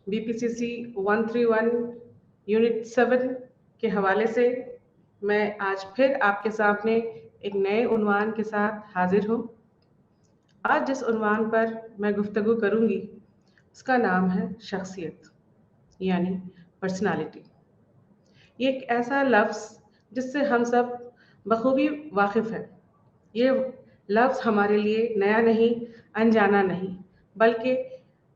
BPCC 131 unit 7 के हवाले से मैं आज फिर आपके सामने एक नए उन्वान के साथ हाजिर हूँ। आज जिस उन्वान पर मैं गुफ्तगू करूँगी उसका नाम है शख्सियत यानी पर्सनालिटी। ये एक ऐसा लफ्ज़ जिससे हम सब बखूबी वाकिफ़ हैं। ये लफ्ज़ हमारे लिए नया नहीं, अनजाना नहीं, बल्कि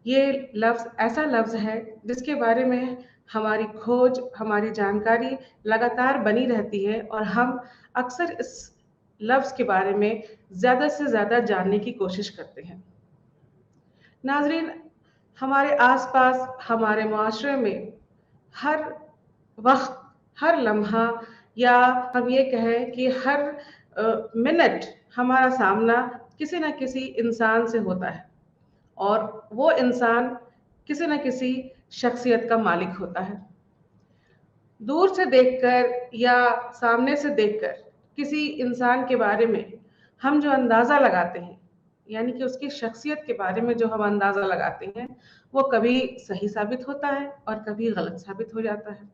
ये लफ्ज़ ऐसा लफ्ज़ है जिसके बारे में हमारी खोज, हमारी जानकारी लगातार बनी रहती है और हम अक्सर इस लफ्ज़ के बारे में ज़्यादा से ज़्यादा जानने की कोशिश करते हैं। नाज़रीन, हमारे आसपास, हमारे माशरे में हर वक्त, हर लम्हा या हम ये कहें कि हर मिनट हमारा सामना किसी न किसी इंसान से होता है और वो इंसान किसी न किसी शख्सियत का मालिक होता है। दूर से देखकर या सामने से देखकर किसी इंसान के बारे में हम जो अंदाज़ा लगाते हैं, यानी कि उसकी शख्सियत के बारे में जो हम अंदाज़ा लगाते हैं, वो कभी सही साबित होता है और कभी गलत साबित हो जाता है।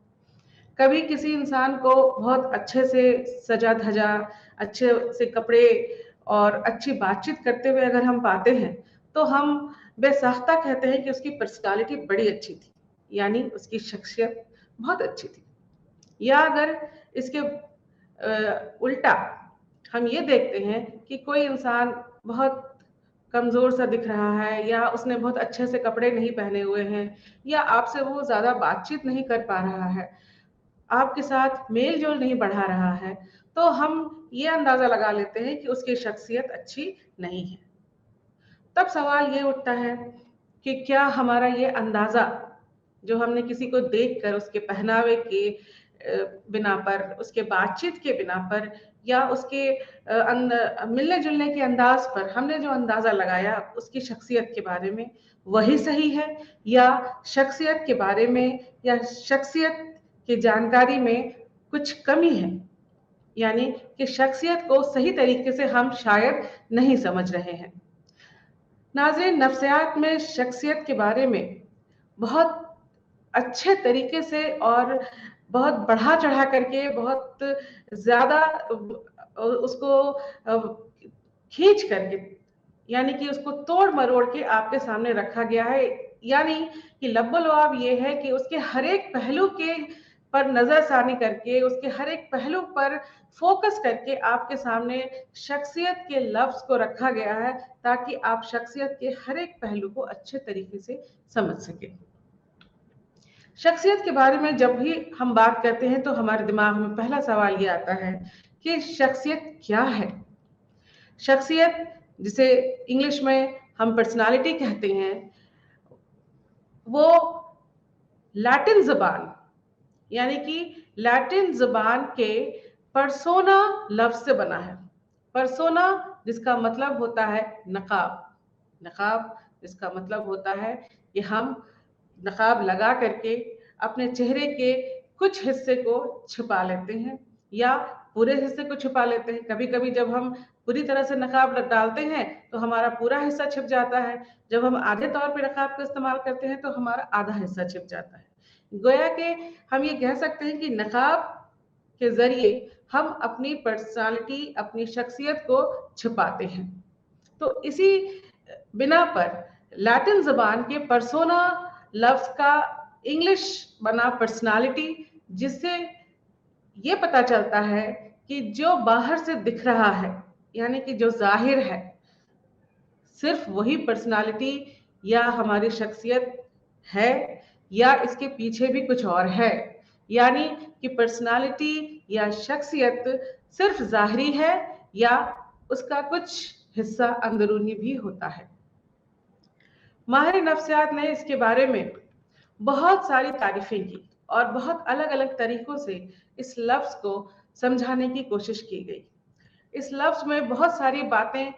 कभी किसी इंसान को बहुत अच्छे से सजा धजा, अच्छे से कपड़े और अच्छी बातचीत करते हुए अगर हम पाते हैं, तो हम बेसाख्ता कहते हैं कि उसकी पर्सनालिटी बड़ी अच्छी थी, यानी उसकी शख्सियत बहुत अच्छी थी। या अगर इसके उल्टा हम ये देखते हैं कि कोई इंसान बहुत कमज़ोर सा दिख रहा है या उसने बहुत अच्छे से कपड़े नहीं पहने हुए हैं या आपसे वो ज़्यादा बातचीत नहीं कर पा रहा है, आपके साथ मेल जोल नहीं बढ़ा रहा है, तो हम ये अंदाज़ा लगा लेते हैं कि उसकी शख्सियत अच्छी नहीं है। तब सवाल ये उठता है कि क्या हमारा ये अंदाज़ा जो हमने किसी को देखकर उसके पहनावे के बिना पर, उसके बातचीत के बिना पर या उसके मिलने जुलने के अंदाज पर हमने जो अंदाज़ा लगाया उसकी शख्सियत के बारे में, वही सही है या शख्सियत के बारे में या शख्सियत की जानकारी में कुछ कमी है, यानी कि शख्सियत को सही तरीके से हम शायद नहीं समझ रहे हैं। नाज़रीन, नफ्सियात में शख्सियत के बारे में बहुत अच्छे तरीके से और बहुत बढ़ा चढ़ा करके, बहुत ज़्यादा उसको खींच करके, यानी कि उसको तोड़ मरोड़ के आपके सामने रखा गया है। यानी कि लब्बो-लुआब ये है कि उसके हर एक पहलू के पर नज़रसानी करके, उसके हर एक पहलू पर फोकस करके आपके सामने शख्सियत के लफ्ज़ को रखा गया है ताकि आप शख्सियत के हर एक पहलू को अच्छे तरीके से समझ सकें। शख्सियत के बारे में जब भी हम बात करते हैं तो हमारे दिमाग में पहला सवाल ये आता है कि शख्सियत क्या है? शख्सियत, जिसे इंग्लिश में हम पर्सनालिटी कहते हैं, वो लैटिन ज़बान, यानी कि लैटिन ज़बान के पर्सोना लफ्ज़ से बना है। पर्सोना जिसका मतलब होता है नकाब, नकाब जिसका मतलब होता है कि हम नकाब लगा करके अपने चेहरे के कुछ हिस्से को छुपा लेते हैं या पूरे हिस्से को छुपा लेते हैं। कभी-कभी जब हम पूरी तरह से नकाब डालते हैं तो हमारा पूरा हिस्सा छिप जाता है। जब हम आधे तौर पे नकाब का इस्तेमाल करते हैं तो हमारा आधा हिस्सा छिप जाता है। गोया कि हम ये कह सकते हैं कि नकाब के ज़रिए हम अपनी पर्सनालिटी, अपनी शख्सियत को छुपाते हैं। तो इसी बिना पर लैटिन ज़बान के पर्सोना लफ्ज़ का इंग्लिश बना पर्सनालिटी, जिससे ये पता चलता है कि जो बाहर से दिख रहा है, यानी कि जो ज़ाहिर है, सिर्फ वही पर्सनालिटी या हमारी शख्सियत है या इसके पीछे भी कुछ और है। यानी कि पर्सनालिटी या शख्सियत सिर्फ ज़ाहिरी है या उसका कुछ हिस्सा अंदरूनी भी होता है। माहिर नफ्सियात ने इसके बारे में बहुत सारी तारीफ़ें की और बहुत अलग-अलग तरीकों से इस लफ्ज़ को समझाने की कोशिश की गई। इस लफ्ज़ में बहुत सारी बातें,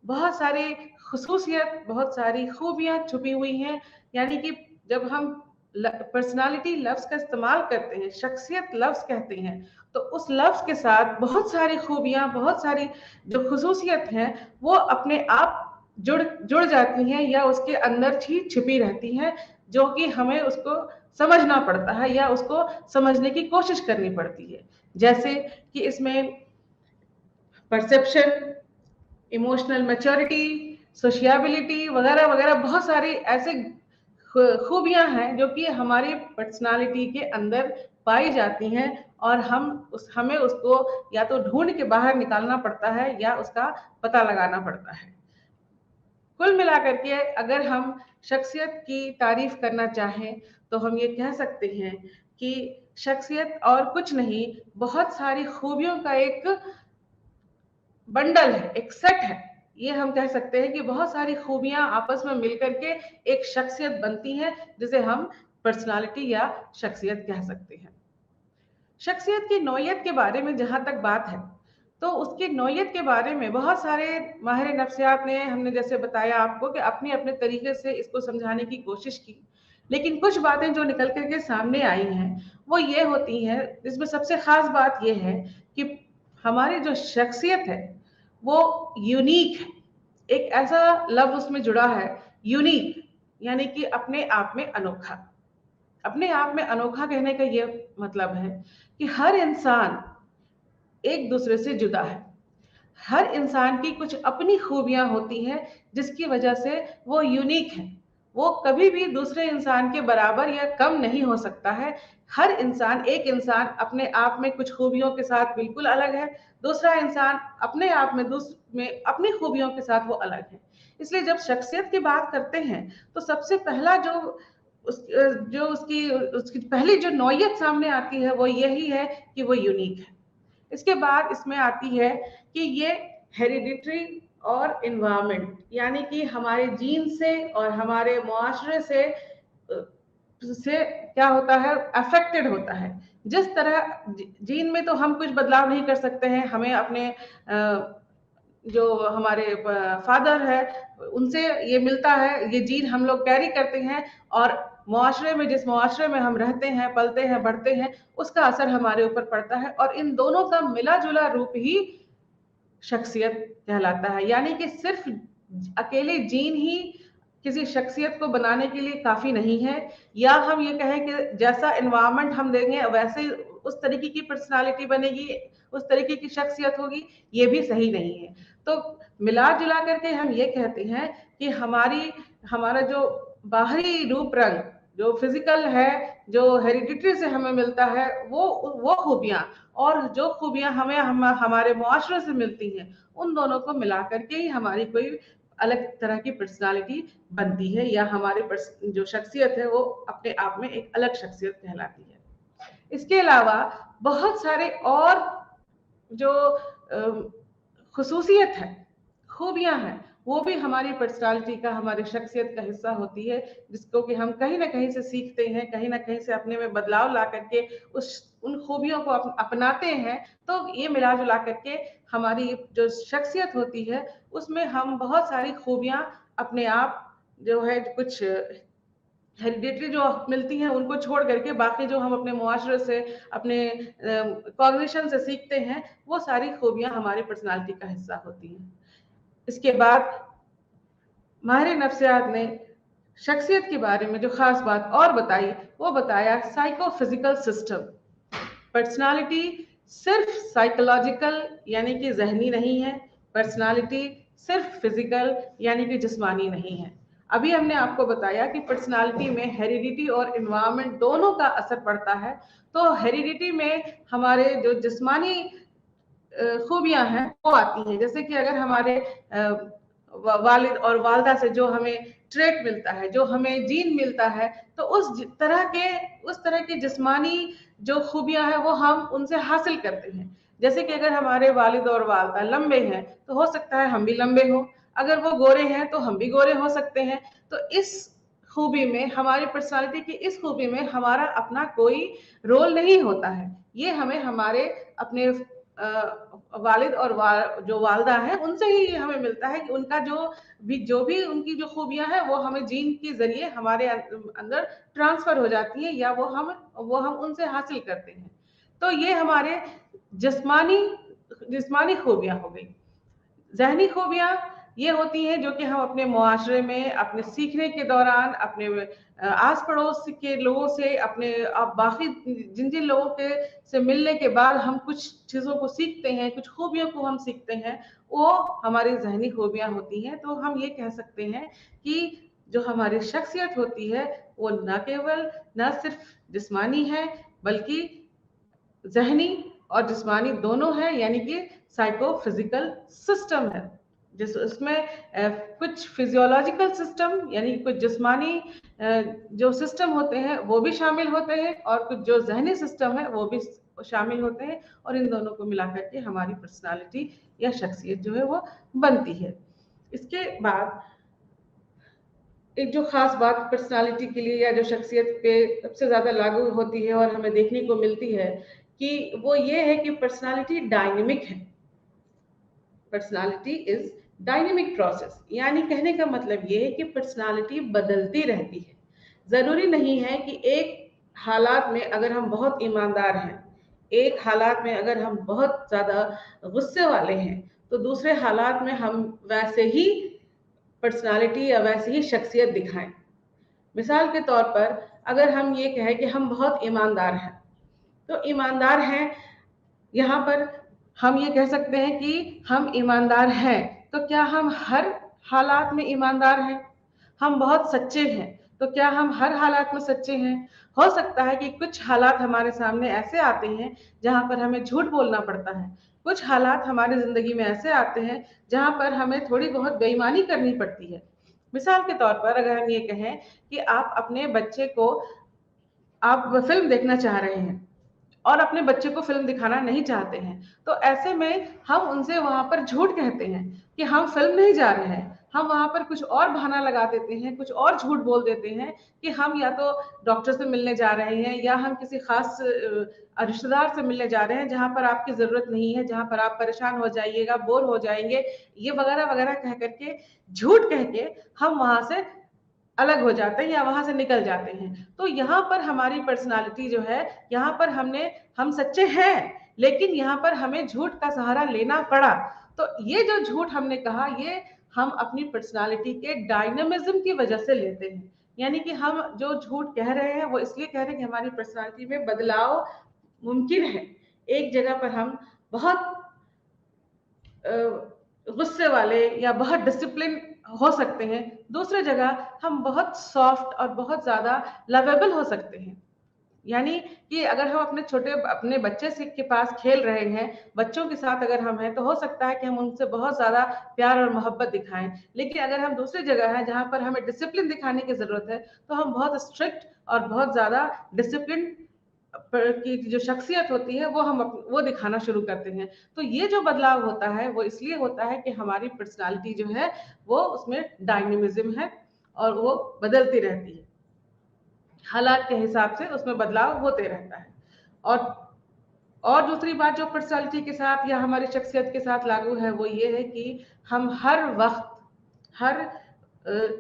बहुत सारी ख़ुसूसियत, बहुत सारी खूबियाँ छुपी हुई हैं। यानी कि जब हम पर्सनालिटी लफ्ज़ का इस्तेमाल करते हैं, शख्सियत लफ्ज़ कहते हैं, तो उस लफ्ज़ के साथ बहुत सारी खूबियाँ, बहुत सारी जो ख़ुसूसियत हैं, वो अपने आप जुड़ जुड़ जाती हैं या उसके अंदर ही छिपी रहती हैं, जो कि हमें उसको समझना पड़ता है या उसको समझने की कोशिश करनी पड़ती है। जैसे कि इसमें परसेप्शन, इमोशनल मैच्योरिटी, सोशियबिलिटी वगैरह वगैरह बहुत सारी ऐसे खूबियां हैं जो कि हमारी पर्सनालिटी के अंदर पाई जाती हैं और हमें उसको या तो ढूंढ के बाहर निकालना पड़ता है या उसका पता लगाना पड़ता है। कुल मिलाकर के अगर हम शख्सियत की तारीफ करना चाहें तो हम ये कह सकते हैं कि शख्सियत और कुछ नहीं, बहुत सारी खूबियों का एक बंडल है, एक सेट है। ये हम कह सकते हैं कि बहुत सारी खूबियां आपस में मिलकर के एक शख्सियत बनती हैं, जिसे हम पर्सनालिटी या शख्सियत कह सकते हैं। शख्सियत की नौयत के बारे में जहां तक बात है, तो उसकी नौयत के बारे में बहुत सारे माहिर नफ्सियात ने, हमने जैसे बताया आपको कि अपने अपने तरीके से इसको समझाने की कोशिश की, लेकिन कुछ बातें जो निकल करके सामने आई हैं वो ये होती हैं। इसमें सबसे खास बात ये है कि हमारी जो शख्सियत है वो यूनिक है। एक ऐसा लफ्ज उसमें जुड़ा है, यूनिक, यानी कि अपने आप में अनोखा। अपने आप में अनोखा कहने का ये मतलब है कि हर इंसान एक दूसरे से जुदा है। हर इंसान की कुछ अपनी खूबियां होती हैं जिसकी वजह से वो यूनिक है। वो कभी भी दूसरे इंसान के बराबर या कम नहीं हो सकता है। हर इंसान, एक इंसान अपने आप में कुछ खूबियों के साथ बिल्कुल अलग है, दूसरा इंसान अपने आप में अपनी खूबियों के साथ वो अलग है। इसलिए जब शख्सियत की बात करते हैं तो सबसे पहला जो उसकी उसकी पहली जो नौयत सामने आती है वो यही है कि वो यूनिक है। इसके बाद इसमें आती है कि ये हेरिडिटरी और इन्वायरमेंट, यानी कि हमारे जीन से और हमारे मुआशरे से क्या होता है, अफेक्टेड होता है। जिस तरह जीन में तो हम कुछ बदलाव नहीं कर सकते हैं, हमें अपने जो हमारे फादर है उनसे ये मिलता है, ये जीन हम लोग कैरी करते हैं, और मुआशरे में, जिस मुआशरे में हम रहते हैं, पलते हैं, बढ़ते हैं, उसका असर हमारे ऊपर पड़ता है और इन दोनों का मिला जुला रूप ही शख्सियत कहलाता है। यानी कि सिर्फ अकेले जीन ही किसी शख्सियत को बनाने के लिए काफी नहीं है, या हम ये कहें कि जैसा एनवायरनमेंट हम देंगे वैसे उस तरीके की पर्सनालिटी बनेगी, उस तरीके की शख्सियत होगी, ये भी सही नहीं है। तो मिला जुला करके हम ये कहते हैं कि हमारा जो बाहरी रूप रंग, जो फिजिकल है, जो हेरिडिटरी से हमें मिलता है, वो खूबियां, और जो खूबियां हमारे मुआशरे से मिलती हैं, उन दोनों को मिला करके ही हमारी कोई अलग तरह की पर्सनालिटी बनती है, या हमारी जो शख्सियत है वो अपने आप में एक अलग शख्सियत कहलाती है। इसके अलावा बहुत सारे और जो खसूसियत है, खूबियां हैं, वो भी हमारी पर्सनालिटी का, हमारी शख्सियत का हिस्सा होती है, जिसको कि हम कहीं ना कहीं से सीखते हैं, कहीं ना कहीं से अपने में बदलाव ला करके उन खूबियों को अपनाते हैं। तो ये मिला जुला करके हमारी जो शख्सियत होती है उसमें हम बहुत सारी खूबियां अपने आप जो है, कुछ हेरिडिटरी जो मिलती हैं उनको छोड़ करके बाकी जो हम अपने मुआशरे से, अपने कॉग्निशन से सीखते हैं, वो सारी खूबियां हमारी पर्सनालिटी का हिस्सा होती हैं। इसके बाद माहिर नफ्सियात ने शख्सियत के बारे में जो खास बात और बताई, वो बताया साइकोफिजिकल सिस्टम। पर्सनालिटी सिर्फ साइकोलॉजिकल यानी कि जहनी नहीं है, पर्सनालिटी सिर्फ फिजिकल यानी कि जिस्मानी नहीं है। अभी हमने आपको बताया कि पर्सनालिटी में हेरिडिटी और इन्वायरमेंट दोनों का असर पड़ता है। तो हेरिडिटी में हमारे जो जिस्मानी खूबियां हैं वो आती हैं, जैसे कि अगर हमारे वालिद और वालदा से जो हमें ट्रेट मिलता है, जो हमें जीन मिलता है, तो उस तरह की जिस्मानी जो खूबियां हैं वो हम उनसे हासिल करते हैं। जैसे कि अगर हमारे वालिद और वालदा लंबे हैं तो हो सकता है हम भी लंबे हों, अगर वो गोरे हैं तो हम भी गोरे हो सकते हैं। तो इस खूबी में, हमारी पर्सनालिटी की इस खूबी में हमारा अपना कोई रोल नहीं होता है। ये हमें हमारे अपने वालिद और जो वालदा है उनसे ही हमें मिलता है कि उनका जो भी उनकी जो खूबियां हैं वो हमें जीन के जरिए हमारे अंदर ट्रांसफर हो जाती है, या वो हम उनसे हासिल करते हैं। तो ये हमारे जिस्मानी जिस्मानी खूबियां हो गई। जहनी खूबियां ये होती हैं जो कि हम अपने मुआशरे में अपने सीखने के दौरान अपने आस पड़ोस के लोगों से अपने बाकी जिन जिन लोगों के से मिलने के बाद हम कुछ चीज़ों को सीखते हैं, कुछ खूबियों को हम सीखते हैं, वो हमारी जहनी खूबियाँ होती हैं। तो हम ये कह सकते हैं कि जो हमारी शख्सियत होती है वो न सिर्फ जिस्मानी है बल्कि जहनी और जिस्मानी दोनों है, यानी कि साइको फिजिकल सिस्टम है जिस उसमें कुछ फिजियोलॉजिकल सिस्टम यानी कुछ जिस्मानी जो सिस्टम होते हैं वो भी शामिल होते हैं और कुछ जो जहनी सिस्टम है वो भी शामिल होते हैं और इन दोनों को मिलाकर के हमारी पर्सनालिटी या शख्सियत जो है वो बनती है। इसके बाद एक जो खास बात पर्सनालिटी के लिए या जो शख्सियत पे सबसे ज्यादा लागू होती है और हमें देखने को मिलती है कि वो ये है कि पर्सनालिटी डायनेमिक है। पर्सनालिटी इज डायनेमिक प्रोसेस, यानी कहने का मतलब ये है कि पर्सनालिटी बदलती रहती है। जरूरी नहीं है कि एक हालात में अगर हम बहुत ईमानदार हैं, एक हालात में अगर हम बहुत ज्यादा गुस्से वाले हैं, तो दूसरे हालात में हम वैसे ही पर्सनालिटी या वैसी ही शख्सियत दिखाएं। मिसाल के तौर पर अगर हम ये कहें कि हम बहुत ईमानदार हैं, तो ईमानदार हैं यहाँ पर हम ये कह सकते हैं कि हम ईमानदार हैं, तो क्या हम हर हालात में ईमानदार हैं? हम बहुत सच्चे हैं, तो क्या हम हर हालात में सच्चे हैं? हो सकता है कि कुछ हालात हमारे सामने ऐसे आते हैं जहाँ पर हमें झूठ बोलना पड़ता है। कुछ हालात हमारी जिंदगी में ऐसे आते हैं जहाँ पर हमें थोड़ी बहुत बेईमानी करनी पड़ती है। मिसाल के तौर पर अगर हम ये कहें कि आप अपने बच्चे को आप फिल्म देखना चाह रहे हैं और अपने बच्चे को फिल्म दिखाना नहीं चाहते हैं, तो ऐसे में हम उनसे वहां पर झूठ कहते हैं कि हम फिल्म नहीं जा रहे हैं। हम वहां पर कुछ और बहाना लगा देते हैं, कुछ और झूठ बोल देते हैं कि हम या तो डॉक्टर से मिलने जा रहे हैं या हम किसी खास रिश्तेदार से मिलने जा रहे हैं जहां पर आपकी जरूरत नहीं है, जहां पर आप परेशान हो जाइएगा, बोर हो जाएंगे, ये वगैरह वगैरह कह करके झूठ कह के हम वहां से अलग हो जाते हैं या वहां से निकल जाते हैं। तो यहाँ पर हमारी पर्सनालिटी जो है, यहाँ पर हम सच्चे हैं लेकिन यहाँ पर हमें झूठ का सहारा लेना पड़ा। तो ये जो झूठ हमने कहा, ये हम अपनी पर्सनालिटी के डायनामिज्म की वजह से लेते हैं। यानी कि हम जो झूठ कह रहे हैं वो इसलिए कह रहे हैं कि हमारी पर्सनालिटी में बदलाव मुमकिन है। एक जगह पर हम बहुत गुस्से वाले या बहुत डिसिप्लिन हो सकते हैं, दूसरे जगह हम बहुत सॉफ्ट और बहुत ज्यादा लवेबल हो सकते हैं। यानी कि अगर हम अपने बच्चे से के पास खेल रहे हैं, बच्चों के साथ अगर हम हैं, तो हो सकता है कि हम उनसे बहुत ज्यादा प्यार और मोहब्बत दिखाएं। लेकिन अगर हम दूसरी जगह हैं जहां पर हमें डिसिप्लिन दिखाने की जरूरत है, तो हम बहुत स्ट्रिक्ट और बहुत ज्यादा डिसिप्लिन की जो शख्सियत होती है वो दिखाना शुरू करते हैं। तो ये जो बदलाव होता है वो इसलिए होता है कि हमारी पर्सनालिटी जो है वो उसमें डायनेमिज्म है और वो बदलती रहती है, हालात के हिसाब से उसमें बदलाव होते रहता है। और दूसरी बात जो पर्सनालिटी के साथ या हमारी शख्सियत के साथ लागू है वो ये है कि हम हर वक्त हर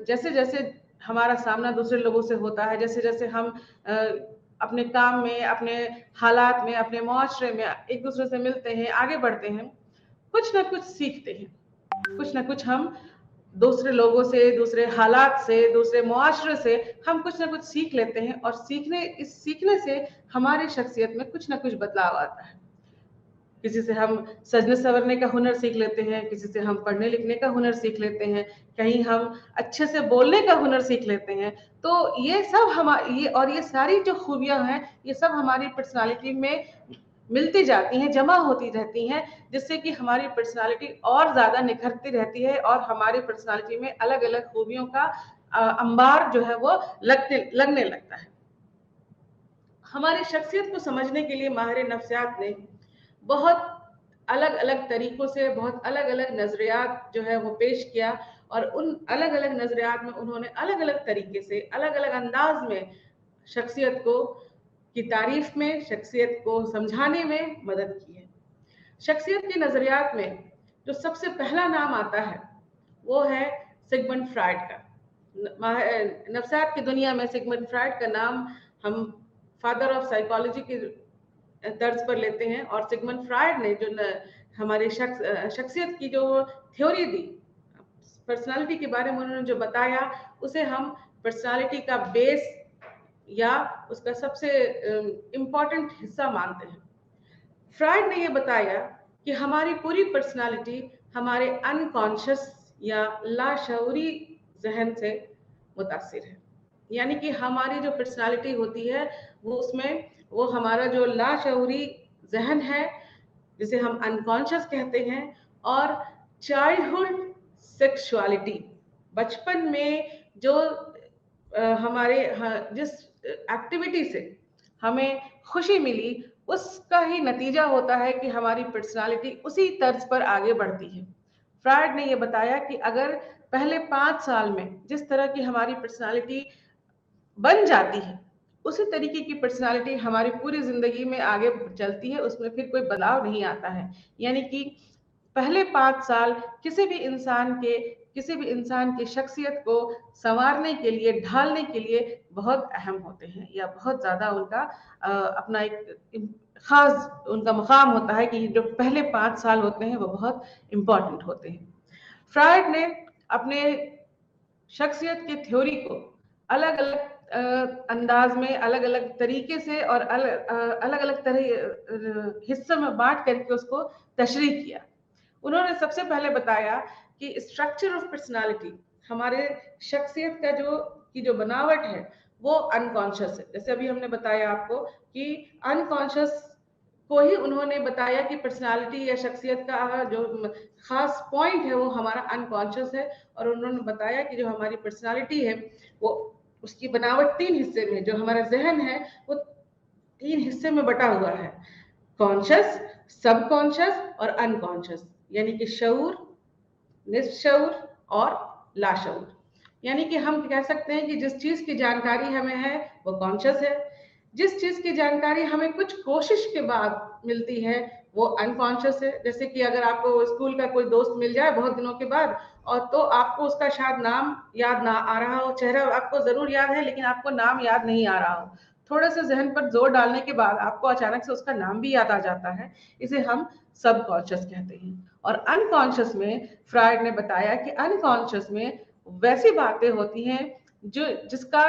जैसे जैसे हमारा सामना दूसरे लोगों से होता है, जैसे जैसे हम अपने काम में, अपने हालात में, अपने मुआशरे में एक दूसरे से मिलते हैं, आगे बढ़ते हैं, कुछ ना कुछ सीखते हैं। कुछ ना कुछ हम दूसरे लोगों से, दूसरे हालात से, दूसरे मुआशरे से हम कुछ ना कुछ सीख लेते हैं और इस सीखने से हमारी शख्सियत में कुछ ना कुछ बदलाव आता है। किसी से हम सजने संवरने का हुनर सीख लेते हैं, किसी से हम पढ़ने लिखने का हुनर सीख लेते हैं, कहीं हम अच्छे से बोलने का हुनर सीख लेते हैं। तो ये सब ये सारी जो खूबियां हैं, ये सब हमारी पर्सनालिटी में मिलती जाती हैं, जमा होती रहती हैं, जिससे कि हमारी पर्सनालिटी और ज्यादा निखरती रहती है और हमारी पर्सनालिटी में अलग अलग खूबियों का अंबार जो है वो लगने लगता है। हमारी शख्सियत को समझने के लिए माहिर नफ्सियात ने बहुत अलग अलग तरीकों से, बहुत अलग अलग नजरियात जो है वो पेश किया और उन अलग अलग नजरियात में उन्होंने अलग अलग तरीके से, अलग अलग अंदाज में शख्सियत को की तारीफ में, शख्सियत को समझाने में मदद की है। शख्सियत के नजरियात में जो सबसे पहला नाम आता है वो है सिगमंड फ्राइड का। नफ्सियात की दुनिया में सिगमंड फ्राइड का नाम हम फादर ऑफ साइकोलॉजी के तर्ज पर लेते हैं और सिगमंड फ्राइड ने जो हमारी शख्सियत की जो थ्योरी दी, पर्सनालिटी के बारे में उन्होंने जो बताया उसे हम पर्सनालिटी का बेस या उसका सबसे इम्पोर्टेंट हिस्सा मानते हैं। फ्रायड ने ये बताया कि हमारी पूरी पर्सनालिटी हमारे अनकॉन्शियस या लाशऊरी जहन से मुतासिर है। यानी कि हमारी जो पर्सनालिटी होती है वो हमारा जो लाशऊरी जहन है जिसे हम अनकॉन्शियस कहते हैं, और चाइल्डहुड सेक्सुअलिटी, बचपन में जो हमारे जिस एक्टिविटी से हमें खुशी मिली उसका ही नतीजा होता है कि हमारी पर्सनालिटी उसी तर्ज पर आगे बढ़ती है। फ्रायड ने यह बताया कि अगर पहले 5 साल में जिस तरह की हमारी पर्सनालिटी बन जाती है उसी तरीके की पर्सनालिटी हमारी पूरी जिंदगी में आगे चलती है, उसमें फिर कोई बदलाव नहीं आता है। यानी कि पहले 5 साल किसी भी इंसान की शख्सियत को संवारने के लिए, ढालने के लिए बहुत अहम होते हैं, या बहुत ज्यादा उनका अपना एक खास उनका मकाम होता है कि जो पहले 5 साल होते हैं वो बहुत इम्पोर्टेंट होते हैं। फ्रायड ने अपने शख्सियत की थ्योरी को अलग अलग अंदाज में, अलग अलग तरीके से और अलग अलग तरह हिस्सों में बांट करके उसको तशरीह किया। उन्होंने सबसे पहले बताया कि स्ट्रक्चर ऑफ पर्सनालिटी, हमारे शख्सियत का जो बनावट है वो अनकॉन्शियस है। जैसे अभी हमने बताया आपको कि अनकॉन्शियस को ही उन्होंने बताया कि पर्सनालिटी या शख्सियत का जो खास पॉइंट है वो हमारा अनकॉन्शियस है, और उन्होंने बताया कि जो हमारी पर्सनालिटी है वो उसकी बनावट 3 हिस्से में, जो हमारा जहन है वो 3 हिस्से में बटा हुआ है, कॉन्शियस, सबकॉन्शियस और अनकॉन्शियस, यानी कि शऊर, निस्शऊर और लाशऊर। यानी कि हम कह सकते हैं कि जिस चीज की जानकारी हमें है वो कॉन्शियस है, जिस चीज की जानकारी हमें कुछ कोशिश के बाद मिलती है वो अनकॉन्शियस है। जैसे कि अगर आपको स्कूल का कोई दोस्त मिल जाए बहुत दिनों के बाद, और तो आपको उसका शायद नाम याद ना आ रहा हो, चेहरा आपको जरूर याद है लेकिन आपको नाम याद नहीं आ रहा हो, थोड़े से जहन पर जोर डालने के बाद आपको अचानक से उसका नाम भी याद आ जाता है, इसे हम सबकॉन्शियस कहते हैं। और अनकॉन्शियस में फ्रायड ने बताया कि अनकॉन्शियस में वैसी बातें होती हैं जिसका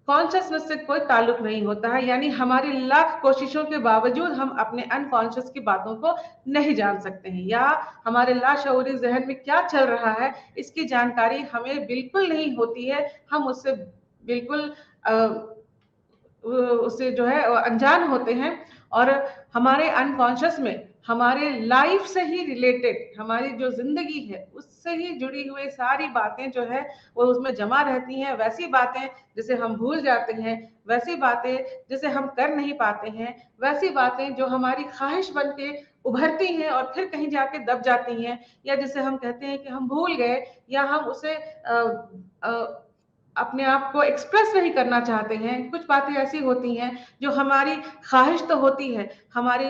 कॉन्शियसनेस से कोई ताल्लुक नहीं होता है, यानी हमारी लाख कोशिशों के बावजूद हम अपने अनकॉन्शियस की बातों को नहीं जान सकते हैं, या हमारे लाशऊरी जहन में क्या चल रहा है इसकी जानकारी हमें बिल्कुल नहीं होती है। हम उससे बिल्कुल उससे जो है अनजान होते हैं, और हमारे अनकॉन्शियस में हमारे लाइफ से ही रिलेटेड, हमारी जो जिंदगी है उससे ही जुड़ी हुई सारी बातें जो है वो उसमें जमा रहती हैं। वैसी बातें जिसे हम भूल जाते हैं, वैसी बातें जिसे हम कर नहीं पाते हैं, वैसी बातें जो हमारी ख्वाहिश बन के उभरती हैं और फिर कहीं जाके दब जाती हैं, या जिसे हम कहते हैं कि हम भूल गए, या हम उसे अपने आप को एक्सप्रेस नहीं करना चाहते हैं। कुछ बातें ऐसी होती हैं जो हमारी ख्वाहिश तो होती है, हमारी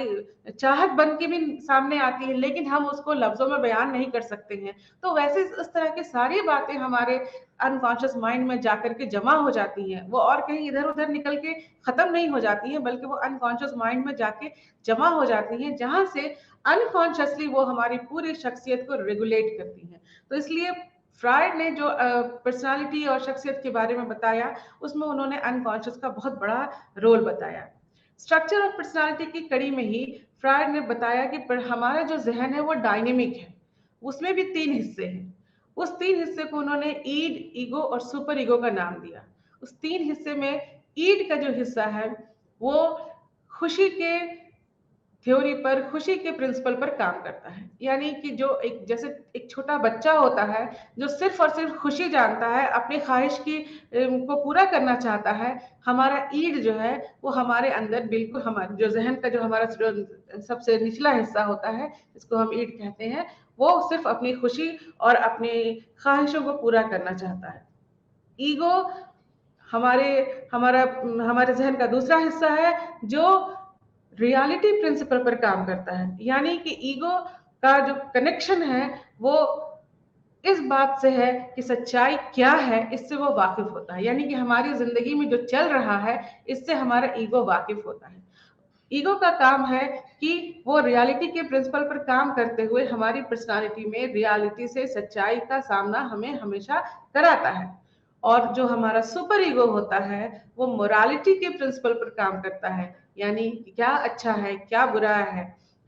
चाहत बन के भी सामने आती है, लेकिन हम उसको लफ्जों में बयान नहीं कर सकते हैं। तो वैसे इस तरह की सारी बातें हमारे अनकॉन्शियस माइंड में जाकर के जमा हो जाती हैं, वो और कहीं इधर उधर निकल के खत्म नहीं हो जाती हैं, बल्कि वो अनकॉन्शियस माइंड में जाके जमा हो जाती हैं, जहां से अनकॉन्शियसली वो हमारी पूरी शख्सियत को रेगुलेट करती हैं। तो इसलिए फ्रायड ने जो पर्सनालिटी और शख्सियत के बारे में बताया उसमें उन्होंने अनकॉन्शियस का बहुत बड़ा रोल बताया। स्ट्रक्चर ऑफ पर्सनालिटी की कड़ी में ही फ्रायड ने बताया कि हमारा जो जहन है वो डायनेमिक है, उसमें भी 3 हिस्से हैं। उस 3 हिस्से को उन्होंने ईड, ईगो और सुपर ईगो का नाम दिया। उस 3 हिस्से में ईड का जो हिस्सा है वो खुशी के थ्योरी पर, खुशी के प्रिंसिपल पर काम करता है। यानी कि जो जैसे एक छोटा बच्चा होता है जो सिर्फ और सिर्फ खुशी जानता है, अपनी ख्वाहिश की को पूरा करना चाहता है, हमारा ईड जो है वो हमारे अंदर बिल्कुल, हमारे जो जहन का जो हमारा सबसे निचला हिस्सा होता है जिसको हम ईड कहते हैं, वो सिर्फ अपनी खुशी और अपनी ख्वाहिशों को पूरा करना चाहता है। ईगो हमारे हमारा हमारे जहन का दूसरा हिस्सा है जो रियलिटी प्रिंसिपल पर काम करता है। यानी कि ईगो का जो कनेक्शन है वो इस बात से है कि सच्चाई क्या है, इससे वो वाकिफ होता है। यानी कि हमारी जिंदगी में जो चल रहा है इससे हमारा ईगो वाकिफ होता है। ईगो का काम है कि वो रियलिटी के प्रिंसिपल पर काम करते हुए हमारी पर्सनालिटी में रियलिटी से सच्चाई का सामना हमें हमेशा कराता है। और जो हमारा सुपर ईगो होता है वो मोरालिटी के प्रिंसिपल पर काम करता है, यानी क्या अच्छा है, क्या बुरा है,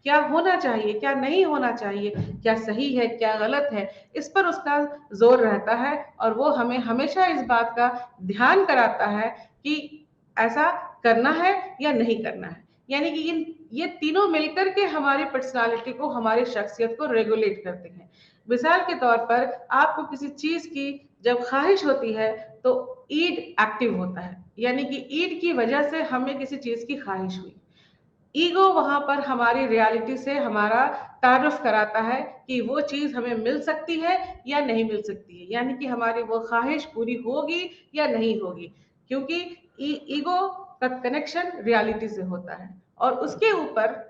क्या होना चाहिए, क्या नहीं होना चाहिए, क्या सही है, क्या गलत है, इस पर उसका जोर रहता है। और वो हमें हमेशा इस बात का ध्यान कराता है कि ऐसा करना है या नहीं करना है। यानी कि ये तीनों मिलकर के हमारी पर्सनालिटी को, हमारी शख्सियत को रेगुलेट करते हैं। मिसाल के तौर पर आपको किसी चीज की जब ख्वाहिश होती है तो ईड एक्टिव होता है, यानी कि ईड की वजह से हमें किसी चीज की ख्वाहिश हुई। ईगो वहां पर हमारी रियलिटी से हमारा तारुफ कराता है कि वो चीज हमें मिल सकती है या नहीं मिल सकती है, यानी कि हमारी वो ख्वाहिश पूरी होगी या नहीं होगी, क्योंकि ईगो का कनेक्शन रियलिटी से होता है। और उसके ऊपर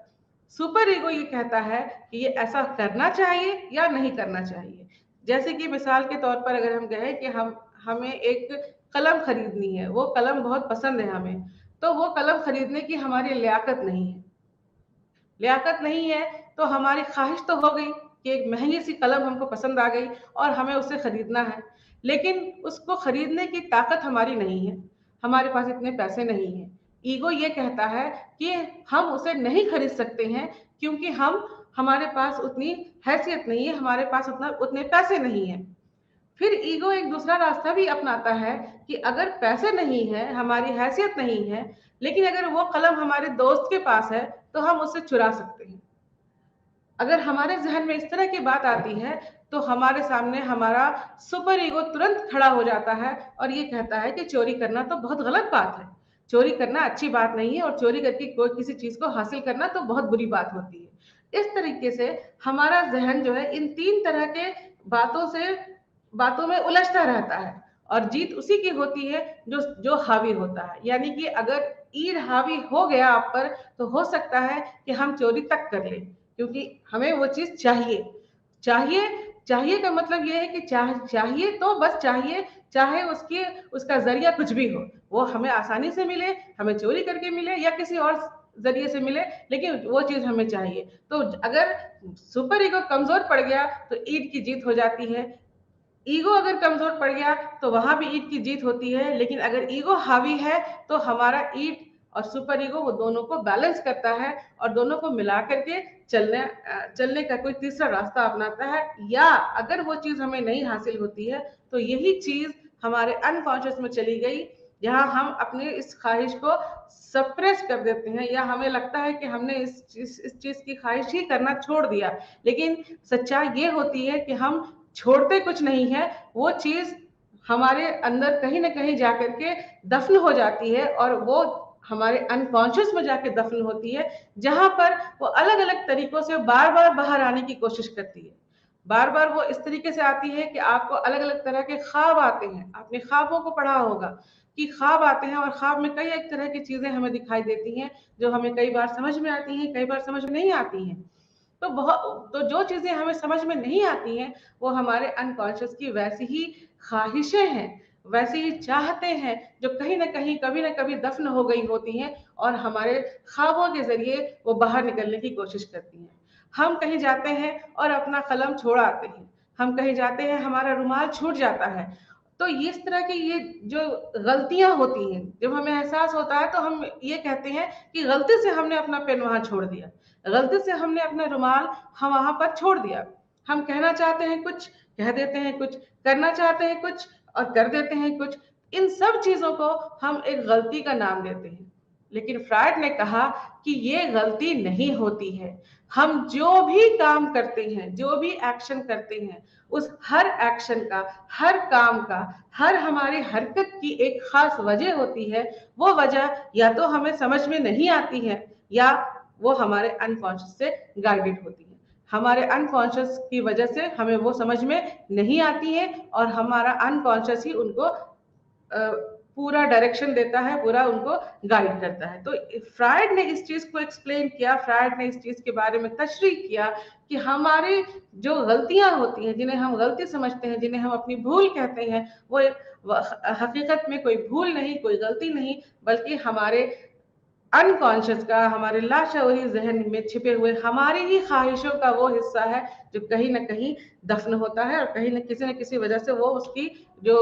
सुपर ईगो ये कहता है कि ये ऐसा करना चाहिए या नहीं करना चाहिए। जैसे कि मिसाल के तौर पर अगर हम कहें कि हमें एक कलम खरीदनी है, वो कलम बहुत पसंद है हमें, तो वो कलम खरीदने की हमारी लियाकत नहीं है। लियाकत नहीं है तो हमारी ख्वाहिश तो हो गई कि एक महंगी सी कलम हमको पसंद आ गई और हमें उसे खरीदना है, लेकिन उसको खरीदने की ताकत हमारी नहीं है, हमारे पास इतने पैसे नहीं है। ईगो ये कहता है कि हम उसे नहीं खरीद सकते हैं क्योंकि हमारे पास उतनी हैसियत नहीं है, हमारे पास उतने पैसे नहीं है। फिर ईगो एक दूसरा रास्ता भी अपनाता है कि अगर पैसे नहीं है, हमारी हैसियत नहीं है, लेकिन अगर वो कलम हमारे दोस्त के पास है तो हम उससे चुरा सकते हैं। अगर हमारे जहन में इस तरह की बात आती है तो हमारे सामने हमारा सुपर ईगो तुरंत खड़ा हो जाता है और ये कहता है कि चोरी करना तो बहुत गलत बात है, चोरी करना अच्छी बात नहीं है, और चोरी करके कोई किसी चीज को हासिल करना तो बहुत बुरी बात होती है। इस तरीके से हमारा जहन जो है इन तीन तरह के बातों से बातों में उलझता रहता है, और जीत उसी की होती है जो जो हावी होता है। यानी कि अगर ईर हावी हो गया आप पर तो हो सकता है कि हम चोरी तक कर लें, क्योंकि हमें वो चीज चाहिए। चाहिए चाहिए का मतलब ये है कि चाहिए तो बस चाहिए, चाहे उसका जरिया कुछ भी हो, वो हमें आसानी से मिले, हमें चोरी करके मिले या किसी और जरिए से मिले, लेकिन वो चीज हमें चाहिए। तो अगर सुपर ईगो कमजोर पड़ गया तो ईद की जीत हो जाती है। ईगो अगर कमजोर पड़ गया तो वहां भी ईद की जीत होती है, लेकिन अगर ईगो हावी है तो हमारा ईद और सुपर ईगो वो दोनों को बैलेंस करता है और दोनों को मिला करके चलने का कोई तीसरा रास्ता अपनाता है। या अगर वो चीज हमें नहीं हासिल होती है तो यही चीज हमारे अनकॉन्शियस में चली गई, जहां हम अपने इस ख्वाहिश को सप्रेस कर देते हैं, या हमें लगता है कि हमने इस चीज की ख्वाहिश ही करना छोड़ दिया, लेकिन सच्चाई ये होती है कि हम छोड़ते कुछ नहीं है, वो चीज हमारे अंदर कहीं ना कहीं जाकर के दफन हो जाती है, और वो हमारे अनकॉन्शियस में जाके दफन होती है, जहां पर वो अलग अलग तरीकों से बार बार बाहर आने की कोशिश करती है। बार बार वो इस तरीके से आती है कि आपको अलग अलग तरह के ख्वाब आते हैं, आपने ख्वाबों को पढ़ा होगा कि ख्वाब आते हैं, और ख्वाब में कई एक तरह की चीजें हमें दिखाई देती हैं जो हमें कई बार समझ में आती हैं, कई बार समझ में नहीं आती हैं। तो जो चीजें हमें समझ में नहीं आती हैं वो हमारे अनकॉन्शियस की वैसी ही ख्वाहिशें हैं, वैसे ही चाहते हैं, जो कहीं ना कहीं कभी ना कभी दफन हो गई होती हैं और हमारे ख्वाबों के जरिए वो बाहर निकलने की कोशिश करती हैं। हम कहीं जाते हैं और अपना कलम छोड़ आते हैं, हम कहीं जाते हैं हमारा रुमाल छूट जाता है। तो इस तरह की ये जो गलतियां होती हैं, जब हमें एहसास होता है तो हम ये कहते हैं कि गलती से हमने अपना पेन वहां छोड़ दिया, गलती से हमने अपना रुमाल हम वहां पर छोड़ दिया। हम कहना चाहते हैं कुछ, कह देते हैं कुछ, करना चाहते हैं कुछ और कर देते हैं कुछ। इन सब चीजों को हम एक गलती का नाम देते हैं, लेकिन फ्रायड ने कहा कि ये गलती नहीं होती है। हम जो भी काम करते हैं, जो भी एक्शन करते हैं, उस हर एक्शन का, हर काम का, हर हमारी हरकत की एक खास वजह होती है। वो वजह या तो हमें समझ में नहीं आती है, या वो हमारे अनकॉन्शियस से गाइडेड होती है। हमारे अनकॉन्शियस की वजह से हमें वो समझ में नहीं आती है, और हमारा अनकॉन्शियस ही उनको पूरा डायरेक्शन देता है, पूरा उनको गाइड करता है। तो फ्रायड ने इस चीज को एक्सप्लेन किया, फ्रायड ने इस चीज के बारे में तशरीह किया कि हमारी जो गलतियां होती हैं, जिन्हें हम गलती समझते हैं, जिन्हें हम अपनी भूल कहते हैं, वो हकीकत में कोई भूल नहीं, कोई गलती नहीं, बल्कि हमारे अनकॉन्शियस का, हमारे लाशऊरी जहन में छिपे हुए हमारी ही ख्वाहिशों का वो हिस्सा है जो कहीं ना कहीं दफन होता है, और कहीं न किसी वजह से वो उसकी जो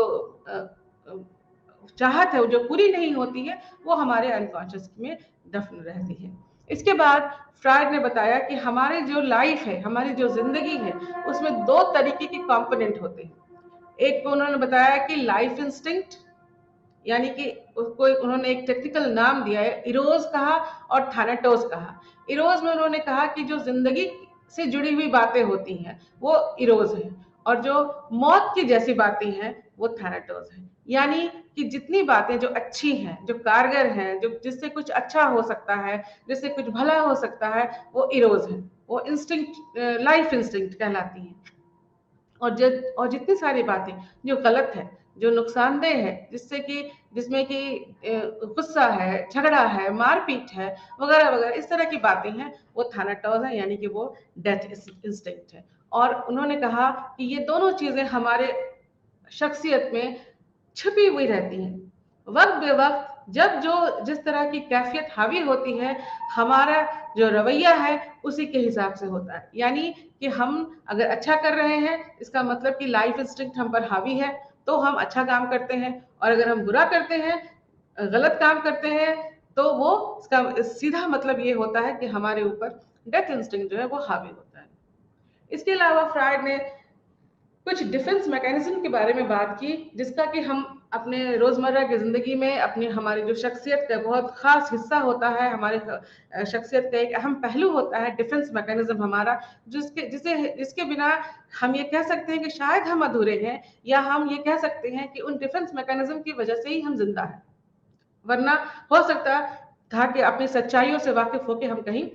चाहत है जो पूरी नहीं होती है, वो हमारे अनकॉन्शियस में दफन रहती है। इसके बाद फ्रायड ने बताया कि हमारी जो लाइफ है, हमारी जो जिंदगी है, उसमें दो तरीके के कंपोनेंट होते हैं। एक को उन्होंने बताया कि लाइफ इंस्टिंक्ट, यानी कि उसको उन्होंने एक टेक्निकल नाम दिया है, इरोज कहा और थैनाटोस कहा। इरोज में उन्होंने कहा कि जो जिंदगी से जुड़ी हुई बातें होती हैं वो इरोज है, और जो मौत की जैसी बातें हैं वो थैनाटोस है। यानी कि जितनी बातें जो अच्छी हैं, जो कारगर हैं, जो जिससे कुछ अच्छा हो सकता है, जिससे कुछ भला हो सकता है, वो इरोज है, वो इंस्टिंक्ट, लाइफ इंस्टिंक्ट कहलाती हैं। और जितनी सारी बातें जो गलत है, जो नुकसानदेह है, जिसमें कि गुस्सा है, झगड़ा है, मारपीट है, वगैरह वगैरह, इस तरह की बातें हैं, वो थैनाटोस है, यानी कि वो डेथ इंस्टिंक्ट है। और उन्होंने कहा कि ये दोनों चीजें हमारे शख्सियत में छिपी हुई रहती हैं। वक्त बे वक्त जब जो जिस तरह की कैफियत हावी होती है, हमारा जो रवैया है उसी के हिसाब से होता है। यानी कि हम अगर अच्छा कर रहे हैं, इसका मतलब कि लाइफ इंस्टिंक्ट हम पर हावी है, तो हम अच्छा काम करते हैं, और अगर हम बुरा करते हैं, गलत काम करते हैं, तो वो इसका सीधा मतलब ये होता है कि हमारे ऊपर डेथ इंस्टिंक्ट जो है वो हावी होता है। इसके अलावा फ्रायड ने कुछ डिफेंस मैकेनिज्म के बारे में बात की, जिसका कि हम अपने रोजमर्रा की जिंदगी में अपनी हमारी जो शख्सियत का बहुत खास हिस्सा होता है, हमारे शख्सियत का एक अहम पहलू होता है डिफेंस मैकेनिज्म हमारा, जिसके बिना हम ये कह सकते हैं कि शायद हम अधूरे हैं, या हम ये कह सकते हैं कि उन डिफेंस मैकेनिज्म की वजह से ही हम जिंदा हैं। वरना हो सकता था कि अपनी सच्चाइयों से वाकिफ होकर हम कहीं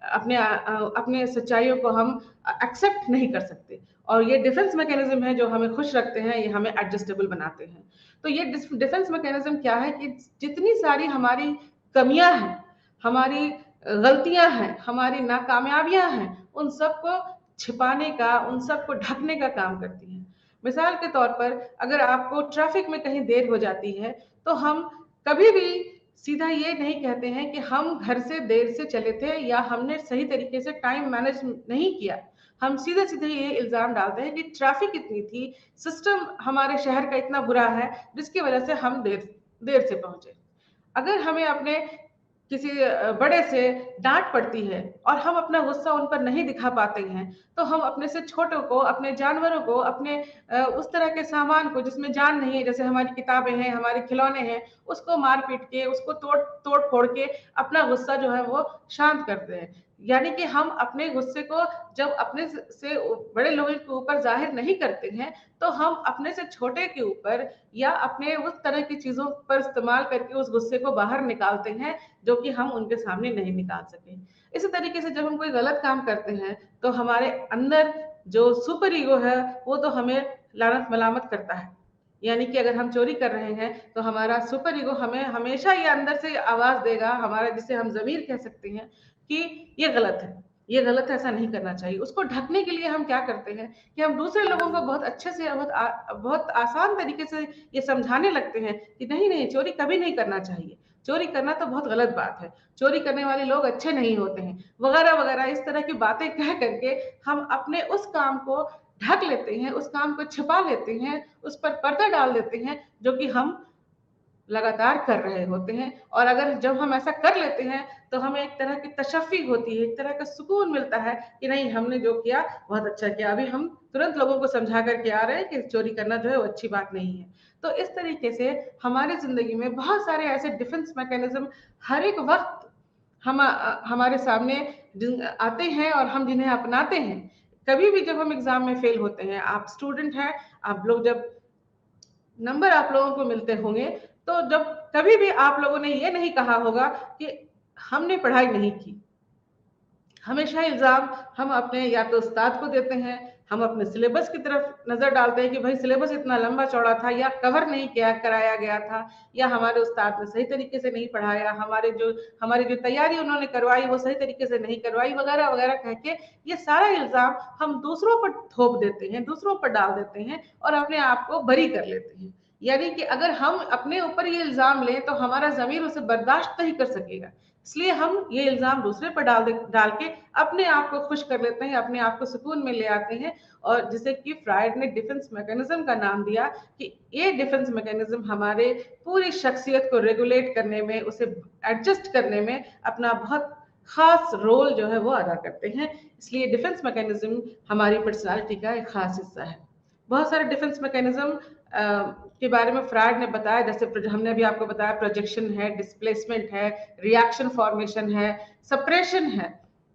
अपने सच्चाइयों को हम एक्सेप्ट नहीं कर सकते, और ये डिफेंस मैकेनिज्म है जो हमें खुश रखते हैं, ये हमें एडजस्टेबल बनाते हैं। तो ये डिफेंस मैकेनिज्म क्या है कि जितनी सारी हमारी कमियां हैं, हमारी गलतियां हैं, हमारी नाकामयाबियां हैं, उन सबको छिपाने का, उन सबको ढकने का काम करती हैं। मिसाल के तौर पर अगर आपको ट्रैफिक में कहीं देर हो जाती है, तो हम कभी भी सीधा ये नहीं कहते हैं कि हम घर से देर से चले थे या हमने सही तरीके से टाइम मैनेज नहीं किया। हम सीधे सीधे ये इल्जाम डालते हैं कि ट्रैफिक इतनी थी, सिस्टम हमारे शहर का इतना बुरा है, जिसकी वजह से हम देर देर से पहुंचे। अगर हमें अपने किसी बड़े से डांट पड़ती है और हम अपना गुस्सा उन पर नहीं दिखा पाते हैं, तो हम अपने से छोटों को, अपने जानवरों को, अपने उस तरह के सामान को जिसमें जान नहीं है, जैसे हमारी किताबें हैं, हमारे खिलौने हैं, उसको मार पीट के, उसको तोड़ फोड़ के अपना गुस्सा जो है वो शांत करते हैं। यानी कि हम अपने गुस्से को जब अपने से बड़े लोगों के ऊपर जाहिर नहीं करते हैं, तो हम अपने से छोटे के ऊपर या अपने उस तरह की चीजों पर इस्तेमाल करके उस गुस्से को बाहर निकालते हैं, जो कि हम उनके सामने नहीं निकाल सके। इसी तरीके से जब हम कोई गलत काम करते हैं, तो हमारे अंदर जो सुपर ईगो है वो तो हमें लानत मलामत करता है। यानी कि अगर हम चोरी कर रहे हैं, तो हमारा सुपर ईगो हमें हमेशा ये अंदर से आवाज देगा, हमारा जिसे हम जमीर कह सकते हैं, कि ये गलत है, ये गलत है, ऐसा नहीं करना चाहिए। उसको ढकने के लिए हम क्या करते हैं कि हम दूसरे लोगों को बहुत अच्छे से, बहुत आसान तरीके से ये समझाने लगते हैं कि नहीं नहीं, चोरी कभी नहीं करना चाहिए, चोरी करना तो बहुत गलत बात है, चोरी करने वाले लोग अच्छे नहीं होते हैं, वगैरह वगैरह। इस तरह की बातें कह करके हम अपने उस काम को ढक लेते हैं, उस काम को छिपा लेते हैं, उस पर पर्दा डाल देते हैं, जो कि हम लगातार कर रहे होते हैं। और अगर जब हम ऐसा कर लेते हैं, तो हमें एक तरह की तशफ़ी होती है, एक तरह का सुकून मिलता है कि नहीं, हमने जो किया बहुत अच्छा किया। अभी हम तुरंत लोगों को समझा करके आ रहे हैं कि चोरी करना जो है वो अच्छी बात नहीं है। तो इस तरीके से हमारी ज़िंदगी में बहुत सारे ऐसे डिफेंस मैकेनिज़्म हर एक वक़्त हमारे सामने आते हैं और हम जिन्हें अपनाते हैं। कभी भी जब हम एग्ज़ाम में फ़ेल होते हैं, आप स्टूडेंट हैं, आप लोग जब नंबर आप लोगों को मिलते होंगे, तो जब कभी भी आप लोगों ने ये नहीं कहा होगा कि हमने पढ़ाई नहीं की। हमेशा इल्ज़ाम हम अपने या तो उस्ताद को देते हैं, हम अपने सिलेबस की तरफ नज़र डालते हैं कि भाई सिलेबस इतना लंबा चौड़ा था, या कवर नहीं किया कराया गया था, या हमारे उस्ताद ने सही तरीके से नहीं पढ़ाया, हमारी जो तैयारी उन्होंने करवाई वो सही तरीके से नहीं करवाई, वगैरह वगैरह कह के ये सारा इल्ज़ाम हम दूसरों पर थोप देते हैं, दूसरों पर डाल देते हैं और अपने आप को बरी कर लेते हैं। यानी कि अगर हम अपने ऊपर ये इल्जाम लें तो हमारा ज़मीर उसे बर्दाश्त नहीं कर सकेगा, इसलिए हम ये इल्जाम दूसरे पर डाल के अपने आप को खुश कर लेते हैं, अपने आप को सुकून में ले आते हैं। और जिसे कि फ्रायड ने डिफेंस मैकेनिज्म का नाम दिया कि ये डिफेंस मैकेनिज्म हमारे पूरी शख्सियत को रेगुलेट करने में, उसे एडजस्ट करने में अपना बहुत खास रोल जो है वो अदा करते हैं। इसलिए डिफेंस मैकेनिज्म हमारी पर्सनालिटी का एक खास हिस्सा है। बहुत सारे डिफेंस मैकेनिज्म के बारे में फ्रायड ने बताया, जैसे हमने अभी आपको बताया प्रोजेक्शन है, डिस्प्लेसमेंट है, रिएक्शन फॉर्मेशन है, सप्रेशन है।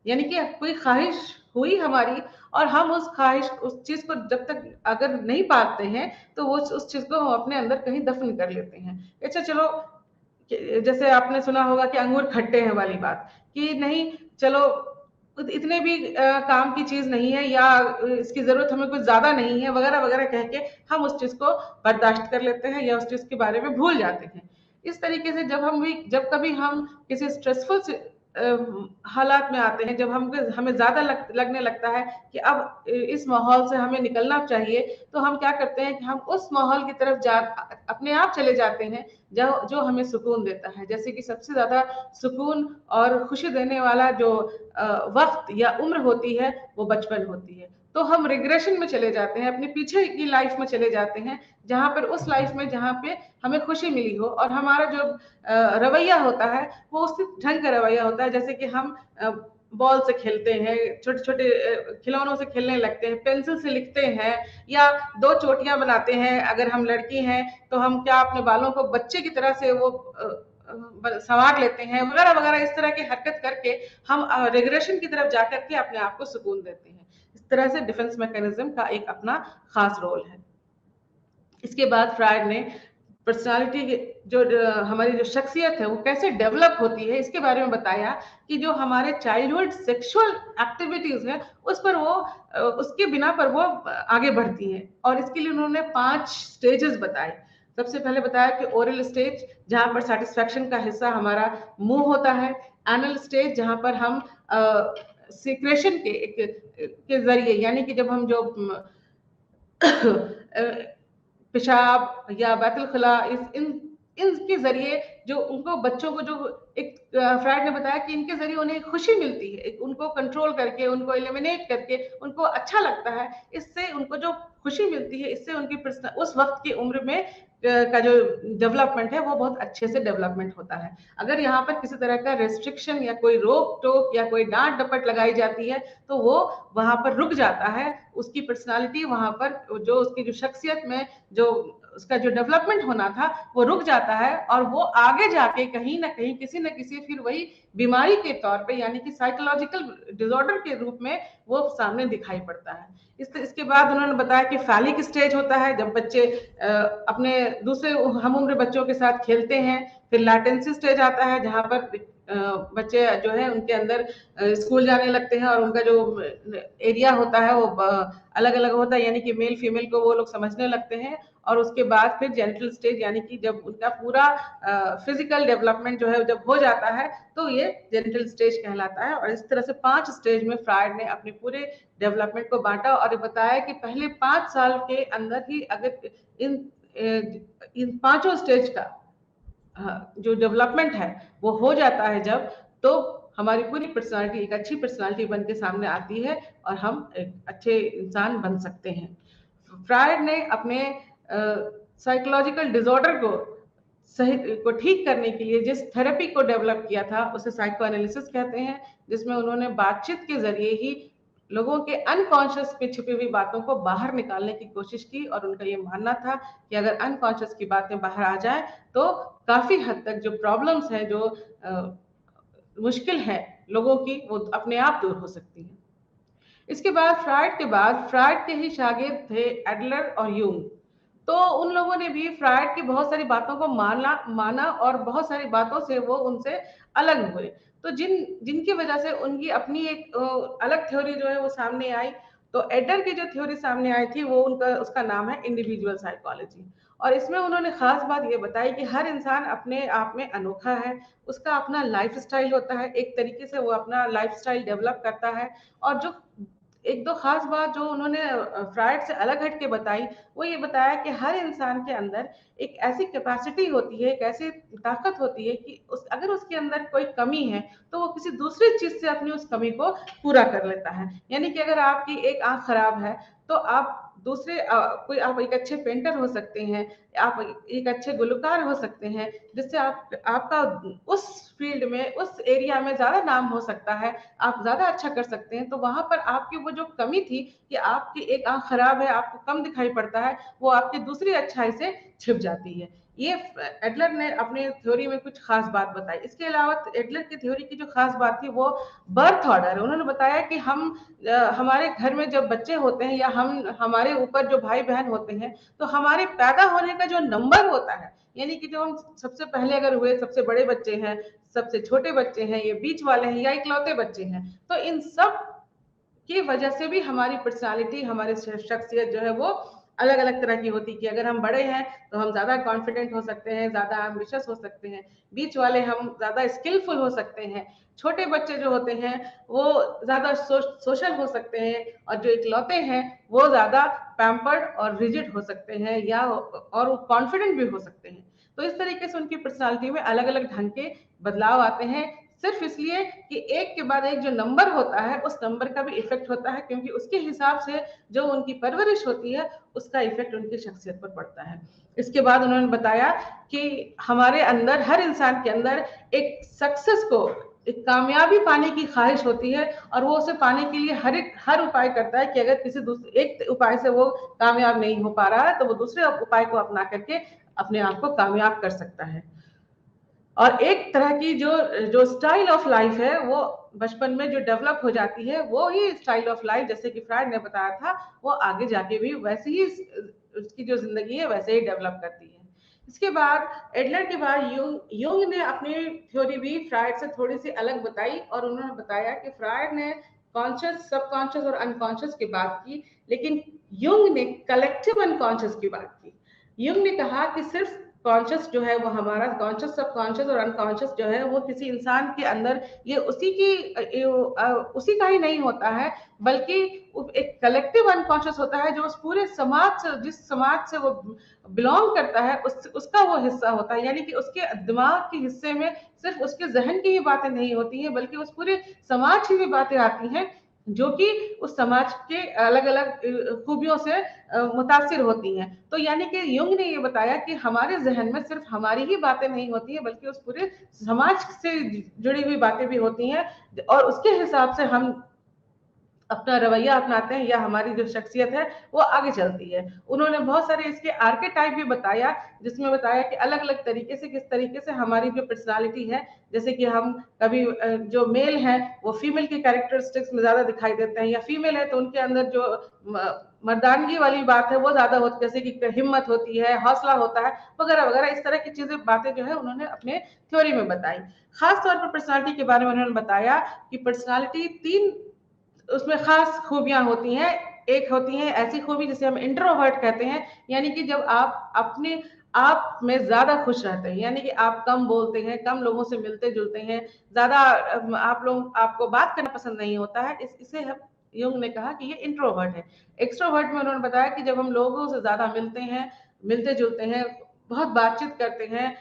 यानी कि कोई ख्वाहिश हुई हमारी और हम उस ख्वाहिश, उस चीज को जब तक अगर नहीं पाते हैं तो वो उस चीज को हम अपने अंदर कहीं दफन कर लेते हैं। अच्छा चलो, जैसे आपने सुना होगा कि अंगूर खट्टे हैं वाली बात, कि नहीं चलो इतने भी काम की चीज नहीं है, या इसकी जरूरत हमें कुछ ज्यादा नहीं है वगैरह वगैरह कह के हम उस चीज को बर्दाश्त कर लेते हैं या उस चीज के बारे में भूल जाते हैं। इस तरीके से जब कभी हम किसी स्ट्रेसफुल हालात में आते हैं, जब हमें ज्यादा लगने लगता है कि अब इस माहौल से हमें निकलना चाहिए, तो हम क्या करते हैं कि हम उस माहौल की तरफ अपने आप चले जाते हैं जो जो हमें सुकून देता है। जैसे कि सबसे ज्यादा सुकून और खुशी देने वाला जो वक्त या उम्र होती है वो बचपन होती है। तो हम रिग्रेशन में चले जाते हैं, अपने पीछे की लाइफ में चले जाते हैं, जहां पर उस लाइफ में जहां पे हमें खुशी मिली हो, और हमारा जो रवैया होता है वो उसी ढंग का रवैया होता है। जैसे कि हम बॉल से खेलते हैं, छोटे छोटे खिलौनों से खेलने लगते हैं, पेंसिल से लिखते हैं, या दो चोटियां बनाते हैं। अगर हम लड़की हैं तो हम क्या अपने बालों को बच्चे की तरह से वो संवार लेते हैं, वगैरह वगैरह। इस तरह की हरकत करके हम रिग्रेशन की तरफ जाकर के अपने आप को सुकून देते हैं। इस तरह से डिफेंस मैकेनिज्म का एक अपना खास रोल है। इसके बाद फ्रायड ने पर्सनालिटी जो हमारी जो शख्सियत है वो कैसे डेवलप होती है इसके बारे में बताया, कि जो हमारे चाइल्डहुड सेक्सुअल एक्टिविटीज है उस पर वो उसके बिना पर वो आगे बढ़ती हैं। और इसके लिए उन्होंने 5 स्टेजेस बताए। सबसे पहले बताया कि ओरल स्टेज, जहां पर सेटिस्फेक्शन का हिस्सा हमारा मुंह होता है। एनल स्टेज, जहां पर हम सीक्रेशन के जरिए, यानी कि जब हम जो पेशाब या बैतुल-खुला इस इन इनके जरिए जो उनको बच्चों को जो एक फ्रायड ने बताया कि इनके जरिए उन्हें खुशी मिलती है, उनको कंट्रोल करके, उनको एलिमिनेट करके उनको अच्छा लगता है। इससे उनको जो खुशी मिलती है, इससे उनकी उस वक्त की उम्र में का जो डेवलपमेंट है वो बहुत अच्छे से डेवलपमेंट होता है। अगर यहाँ पर किसी तरह का रेस्ट्रिक्शन या कोई रोक टोक या कोई डांट डपट लगाई जाती है तो वो वहां पर रुक जाता है। उसकी पर्सनालिटी वहां पर जो उसकी जो शख्सियत में जो उसका जो डेवलपमेंट होना था वो रुक जाता है, और वो आगे जाके कहीं ना कहीं किसी न किसी फिर वही बीमारी के तौर पे, यानी कि साइकोलॉजिकल डिसऑर्डर के रूप में वो सामने दिखाई पड़ता है। इसके बाद उन्होंने बताया कि फैलिक स्टेज होता है, जब बच्चे अपने दूसरे हम उम्र बच्चों के साथ खेलते हैं। फिर लैटेंसी स्टेज आता है, जहां पर बच्चे जो है उनके अंदर स्कूल जाने लगते हैं और उनका जो एरिया होता है वो अलग अलग होता है, यानी कि मेल फीमेल को वो लोग समझने लगते हैं। और उसके बाद फिर जेनिटल स्टेज, यानी कि जब उनका पूरा फिजिकल डेवलपमेंट जो है जब हो जाता है तो ये जेनिटल स्टेज कहलाता है। और इस तरह से 5 स्टेज में फ्रायड ने अपने पूरे डेवलपमेंट को बांटा और बताया कि पहले 5 साल के अंदर ही अगर इन पांचों स्टेज का जो डेवलपमेंट है वो हो जाता है जब, तो हमारी पूरी पर्सनालिटी एक अच्छी पर्सनालिटी बन के सामने आती है और हम एक अच्छे इंसान बन सकते हैं। फ्रायड ने अपने साइकोलॉजिकल डिसऑर्डर को सही को ठीक करने के लिए जिस थेरेपी को डेवलप किया था उसे साइको एनालिसिस कहते हैं, जिसमें उन्होंने बातचीत के जरिए ही लोगों के अनकॉन्शियस में छिपी हुई बातों को बाहर निकालने की कोशिश की। और उनका ये मानना था कि अगर अनकॉन्शियस की बातें बाहर आ जाए तो काफी हद तक जो प्रॉब्लम्स है, जो मुश्किल है लोगों की, वो अपने आप दूर हो सकती है। इसके बाद फ्रायड के ही शागिर्द थे एडलर और यूंग। तो उन लोगों ने भी फ्रायड की बहुत सारी बातों को माना और बहुत सारी बातों से वो उनसे अलग हुए। तो जिनकी वजह से उनकी अपनी एक अलग थ्योरी जो है वो सामने आई। तो एडलर की जो थ्योरी सामने आई थी वो उसका नाम है इंडिविजुअल साइकोलॉजी। और इसमें उन्होंने खास बात ये बताई कि हर इंसान अपने आप में अनोखा है, उसका अपना लाइफ स्टाइल होता है, एक तरीके से वो अपना लाइफ स्टाइल डेवलप करता है। और जो एक दो खास बात जो उन्होंने फ्रायड से अलग हट के बताई, वो ये बताया कि हर इंसान के अंदर एक ऐसी कैपेसिटी होती है, एक ऐसी ताकत होती है कि अगर उसके अंदर कोई कमी है तो वो किसी दूसरी चीज से अपनी उस कमी को पूरा कर लेता है। यानी कि अगर आपकी एक आंख खराब है तो आप दूसरे कोई आप एक अच्छे पेंटर हो सकते हैं, आप एक अच्छे गुलकार हो सकते हैं, जिससे आपका उस फील्ड में, उस एरिया में ज्यादा नाम हो सकता है, आप ज्यादा अच्छा कर सकते हैं। तो वहां पर आपकी वो जो कमी थी कि आपकी एक आंख खराब है, आपको कम दिखाई पड़ता है, वो आपकी दूसरी अच्छाई से छिप जाती है। ये एडलर ने अपने थ्योरी में कुछ खास बात बताई। इसके अलावा एडलर की थ्योरी की जो खास बात थी वो बर्थ ऑर्डर। उन्होंने बताया कि हमारे घर में जब बच्चे होते हैं या हमारे ऊपर जो भाई बहन होते हैं, तो हमारे पैदा होने का जो नंबर होता है, यानी कि जो हम सबसे पहले अगर हुए, सबसे बड़े बच्चे हैं, सबसे छोटे बच्चे हैं, ये बीच वाले हैं या इकलौते बच्चे हैं, तो इन सब की वजह से भी हमारी पर्सनालिटी, हमारी शख्सियत जो है वो अलग अलग तरह की होती है। कि अगर हम बड़े हैं तो हम ज्यादा कॉन्फिडेंट हो सकते हैं, ज्यादा एम्बिशियस हो सकते हैं, बीच वाले हम ज्यादा स्किलफुल हो सकते हैं, छोटे बच्चे जो होते हैं वो ज्यादा सोशल हो सकते हैं, और जो इकलौते हैं वो ज्यादा पैम्पर्ड और रिजिड हो सकते हैं, या और वो कॉन्फिडेंट भी हो सकते हैं। तो इस तरीके से उनकी पर्सनालिटी में अलग अलग ढंग के बदलाव आते हैं, सिर्फ इसलिए कि एक के बाद एक जो नंबर होता है उस नंबर का भी इफेक्ट होता है, क्योंकि उसके हिसाब से जो उनकी परवरिश होती है उसका इफेक्ट उनकी शख्सियत पर पड़ता है। इसके बाद उन्होंने बताया कि हमारे अंदर, हर इंसान के अंदर एक सक्सेस को, एक कामयाबी पाने की ख्वाहिश होती है, और वो उसे पाने के लिए हर उपाय करता है कि अगर किसी दूसरे एक उपाय से वो कामयाब नहीं हो पा रहा है तो वो दूसरे उपाय को अपना करके अपने आप को कामयाब कर सकता है। और एक तरह की जो जो स्टाइल ऑफ लाइफ है वो बचपन में जो डेवलप हो जाती है, वो ही स्टाइल ऑफ लाइफ, जैसे कि फ्रायड ने बताया था, वो आगे जाके भी वैसे ही उसकी जो जिंदगी है वैसे ही डेवलप करती है। इसके बाद एडलर के बाद यूंग ने अपनी थ्योरी भी फ्रायड से थोड़ी सी अलग बताई, और उन्होंने बताया कि फ्रायड ने कॉन्शियस, सबकॉन्शियस और अनकॉन्शियस की बात की, लेकिन यूंग ने कलेक्टिव अनकॉन्शियस की बात की। यूंग ने कहा कि सिर्फ कॉन्शियस जो है वो हमारा कॉन्शियस, सबकॉन्शियस और अनकॉन्शियस जो है वो किसी इंसान के अंदर ये उसी का ही नहीं होता है, बल्कि एक कलेक्टिव अनकॉन्शियस होता है जो उस पूरे समाज से, जिस समाज से वो बिलोंग करता है, उसका वो हिस्सा होता है। यानी कि उसके दिमाग के हिस्से में सिर्फ उसके जहन की ही बातें नहीं होती हैं, बल्कि उस पूरे समाज की भी बातें आती हैं, जो कि उस समाज के अलग अलग खूबियों से मुतासिर होती हैं। तो यानी कि युंग ने ये बताया कि हमारे जहन में सिर्फ हमारी ही बातें नहीं होती हैं, बल्कि उस पूरे समाज से जुड़ी हुई बातें भी होती हैं, और उसके हिसाब से हम अपना रवैया अपनाते हैं या हमारी जो शख्सियत है वो आगे चलती है। उन्होंने बहुत सारे इसके आर्केटाइप भी बताया, जिसमें बताया कि अलग अलग तरीके से, किस तरीके से हमारी जो पर्सनालिटी है, जैसे कि हम कभी जो मेल है वो फीमेल की कैरेक्टरिस्टिक्स में ज्यादा दिखाई देते हैं, या फीमेल है तो उनके अंदर जो मर्दानगी वाली बात है वो ज्यादा होती है, जैसे कि हिम्मत होती है, हौसला होता है, वगैरह वगैरह। इस तरह की चीजें, बातें जो है उन्होंने अपने थ्योरी में बताई। खास तौर पर पर्सनालिटी के बारे में उन्होंने बताया कि पर्सनालिटी तीन, उसमें खास खूबियां होती हैं। एक होती है ऐसी खूबी जिसे हम इंट्रोवर्ट कहते हैं, यानी कि जब आप अपने आप में ज्यादा खुश रहते हैं, यानी कि आप कम बोलते हैं, कम लोगों से मिलते जुलते हैं, ज्यादा आप लोग, आपको बात करना पसंद नहीं होता है, इसे हम, युंग ने कहा कि ये इंट्रोवर्ट है। एक्सट्रोवर्ट में उन्होंने बताया कि जब हम लोगों से ज्यादा मिलते हैं, मिलते जुलते हैं, बहुत बातचीत करते हैं,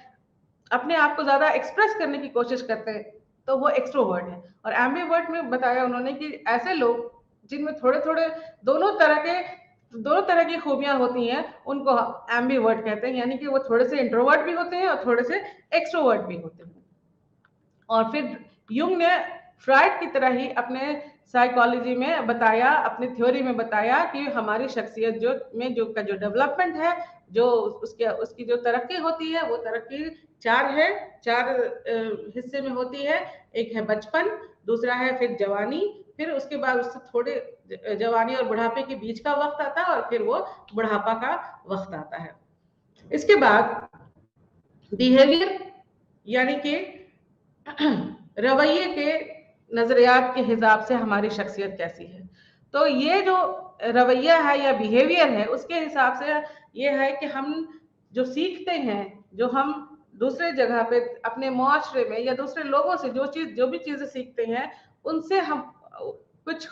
अपने आप को ज्यादा एक्सप्रेस करने की कोशिश करते हैं, तो वो एक्सट्रोवर्ट है। और एम्बीवर्ट में बताया उन्होंने कि ऐसे लोग जिनमें थोड़े थोड़े दोनों तरह की खूबियां होती हैं, उनको एम्बीवर्ट कहते हैं, यानी कि वो थोड़े से इंट्रोवर्ट भी होते हैं और थोड़े से एक्सट्रोवर्ट भी होते हैं। और फिर युंग ने फ्रायड की तरह ही अपने साइकोलॉजी में बताया, अपनी थ्योरी में बताया कि हमारी शख्सियत जो में जो का जो डेवलपमेंट है, जो उसकी जो तरक्की होती है, वो तरक्की चार है, चार हिस्से में होती है। एक है बचपन, दूसरा है फिर जवानी, फिर उसके बाद उससे थोड़े जवानी और बुढ़ापे के बीच का वक्त आता है, और फिर वो बुढ़ापा का वक्त आता है। इसके बाद बिहेवियर, यानी कि रवैये के, नजरियात के हिसाब से हमारी शख्सियत कैसी है। तो ये जो रवैया है या बिहेवियर है, उसके हिसाब से ये है कि हम जो सीखते हैं, जो हम दूसरे जगह पे अपने मुआशरे में या दूसरे लोगों से जो भी चीजें सीखते हैं, उनसे हम कुछ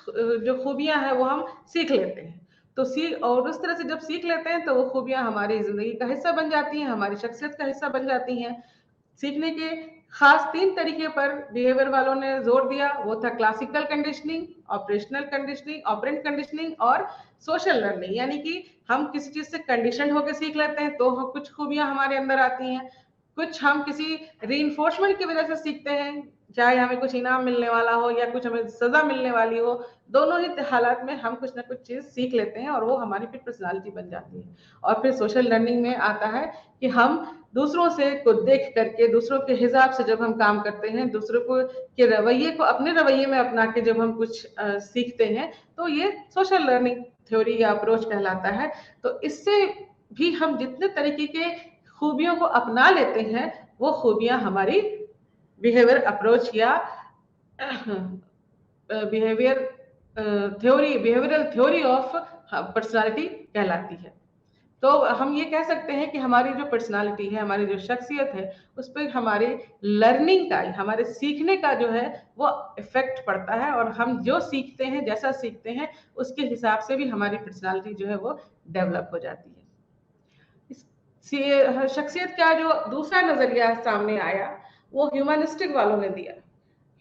जो खूबियां हैं वो हम सीख लेते हैं। तो और उस तरह से जब सीख लेते हैं तो वो खूबियां हमारी जिंदगी का हिस्सा बन जाती हैं, हमारी शख्सियत का हिस्सा बन जाती हैं। सीखने के खास 3 तरीके पर बिहेवियर वालों ने जोर दिया, वो था classical conditioning, operational conditioning, operant conditioning और सोशल लर्निंग। यानी कि हम किसी चीज से कंडीशन होकर सीख लेते हैं तो कुछ खूबियां हमारे अंदर आती हैं, कुछ हम किसी रीइंफोर्समेंट की वजह से सीखते हैं, चाहे हमें कुछ इनाम मिलने वाला हो या कुछ हमें सजा मिलने वाली हो, दोनों ही हालात में हम कुछ ना कुछ चीज सीख लेते हैं और वो हमारी फिर पर्सनालिटी बन जाती है। और फिर सोशल लर्निंग में आता है कि हम दूसरों से को देख करके, दूसरों के हिसाब से जब हम काम करते हैं, दूसरों को के रवैये को अपने रवैये में अपना के जब हम कुछ सीखते हैं, तो ये सोशल लर्निंग थ्योरी या अप्रोच कहलाता है। तो इससे भी हम जितने तरीके के खूबियों को अपना लेते हैं, वो खूबियां हमारी बिहेवियर अप्रोच या behaviour theory, behavioural theory of personality कहलाती है। तो हम ये कह सकते हैं कि हमारी जो पर्सनालिटी है, हमारी जो शख्सियत है, उस पर हमारे लर्निंग का, हमारे सीखने का जो है वो इफेक्ट पड़ता है, और हम जो सीखते हैं, जैसा सीखते हैं, उसके हिसाब से भी हमारी पर्सनालिटी जो है वो डेवलप हो जाती है। शख्सियत का जो दूसरा नजरिया सामने आया वो ह्यूमनिस्टिक वालों ने दिया।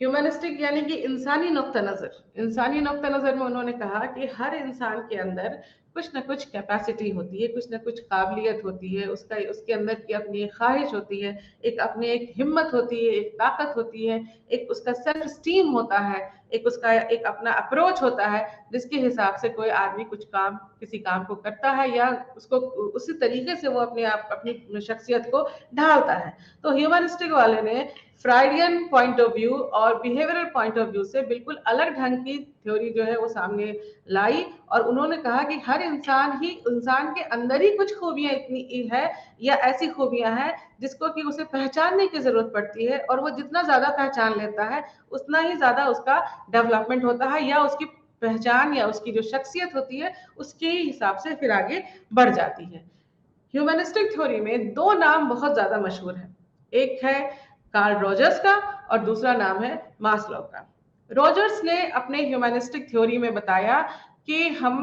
ह्यूमनिस्टिक यानी कि इंसानी नुक्ता नजर। इंसानी नुक्ता नजर में उन्होंने कहा कि हर इंसान के अंदर कुछ ना कुछ कैपेसिटी होती है, कुछ ना कुछ काबिलियत होती है, उसका उसके अंदर की अपनी एक ख्वाहिश होती है, एक हिम्मत होती है, एक ताकत होती है, एक उसका सेल्फ स्टीम होता है, एक उसका एक अपना अप्रोच होता है, जिसके हिसाब से कोई आदमी कुछ काम, किसी काम को करता है या उसको उसी तरीके से वो अपने आप अपनी शख्सियत को ढालता है। तो ह्यूमनिस्टिक वाले ने फ्राइडियन पॉइंट ऑफ व्यू और बिहेवियरल पॉइंट ऑफ व्यू से बिल्कुल अलग ढंग की थ्योरी जो है वो सामने लाई, और उन्होंने कहा कि हर इंसान के अंदर ही कुछ खूबियां इतनी है या ऐसी खूबियां हैं जिसको कि उसे पहचानने की जरूरत पड़ती है, और वो जितना ज्यादा पहचान लेता है उतना ही ज्यादा उसका डेवलपमेंट होता है, या उसकी पहचान या उसकी जो शख्सियत होती है उसके हिसाब से फिर आगे बढ़ जाती है। ह्यूमनिस्टिक थ्योरी में 2 नाम बहुत ज्यादा मशहूर हैं। एक है कार्ल रॉजर्स का और दूसरा नाम है मास्लो का। रॉजर्स ने अपने ह्यूमनिस्टिक थ्योरी में बताया कि हम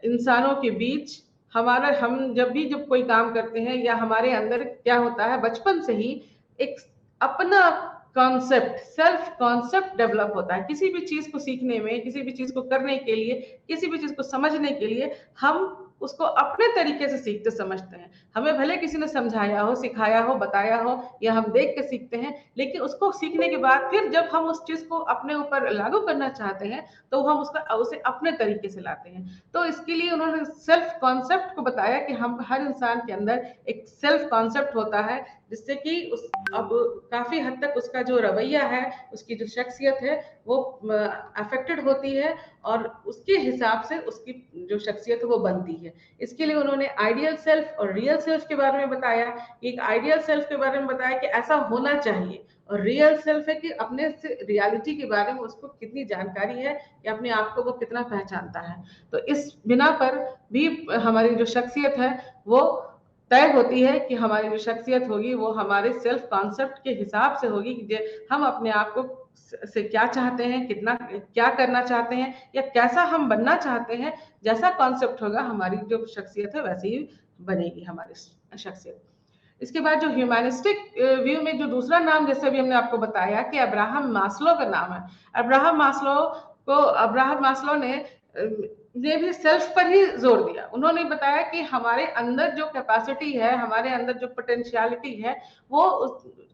इंसानों के बीच जब कोई काम करते हैं या हमारे अंदर क्या होता है, बचपन से ही एक अपना कॉन्सेप्ट, सेल्फ कॉन्सेप्ट डेवलप होता है। किसी भी चीज को सीखने में, किसी भी चीज को करने के लिए, किसी भी चीज को समझने के लिए हम उसको अपने तरीके से सीखते समझते हैं। हमें भले किसी ने समझाया हो, सिखाया हो, बताया हो, या हम देख के सीखते हैं, लेकिन उसको सीखने के बाद फिर जब हम उस चीज को अपने ऊपर लागू करना चाहते हैं तो हम उसे अपने तरीके से लाते हैं। तो इसके लिए उन्होंने सेल्फ कॉन्सेप्ट को बताया कि हम हर इंसान के अंदर एक सेल्फ कॉन्सेप्ट होता है, जिससे कि अब काफी हद तक उसका जो रवैया है, उसकी जो शख्सियत है वो अफेक्टेड होती है, और उसके हिसाब से उसकी जो शख्सियत है वो बनती है। इसके लिए उन्होंने आइडियल सेल्फ और रियल सेल्फ के बारे में बताया। एक आइडियल सेल्फ के बारे में बताया कि ऐसा होना चाहिए, और रियल सेल्फ है कि अपने से रियलिटी के बारे में उसको कितनी जानकारी है या अपने आप को वो कितना पहचानता है। तो इस बिना पर भी हमारी जो शख्सियत है वो तय होती है कि हमारी जो शख्सियत होगी वो हमारे सेल्फ कॉन्सेप्ट के हिसाब से होगी कि हम अपने आप को से क्या चाहते हैं, कितना क्या करना चाहते हैं, या कैसा हम बनना चाहते हैं। जैसा कॉन्सेप्ट होगा हमारी जो शख्सियत है वैसे ही बनेगी हमारी शख्सियत। इसके बाद जो ह्यूमैनिस्टिक व्यू में जो दूसरा नाम, जैसे भी हमने आपको बताया कि अब्राहम मास्लो का नाम है। अब्राहम मास्लो ने भी सेल्फ पर ही जोर दिया। उन्होंने बताया कि हमारे अंदर जो कैपेसिटी है, हमारे अंदर जो पोटेंशियलिटी है, वो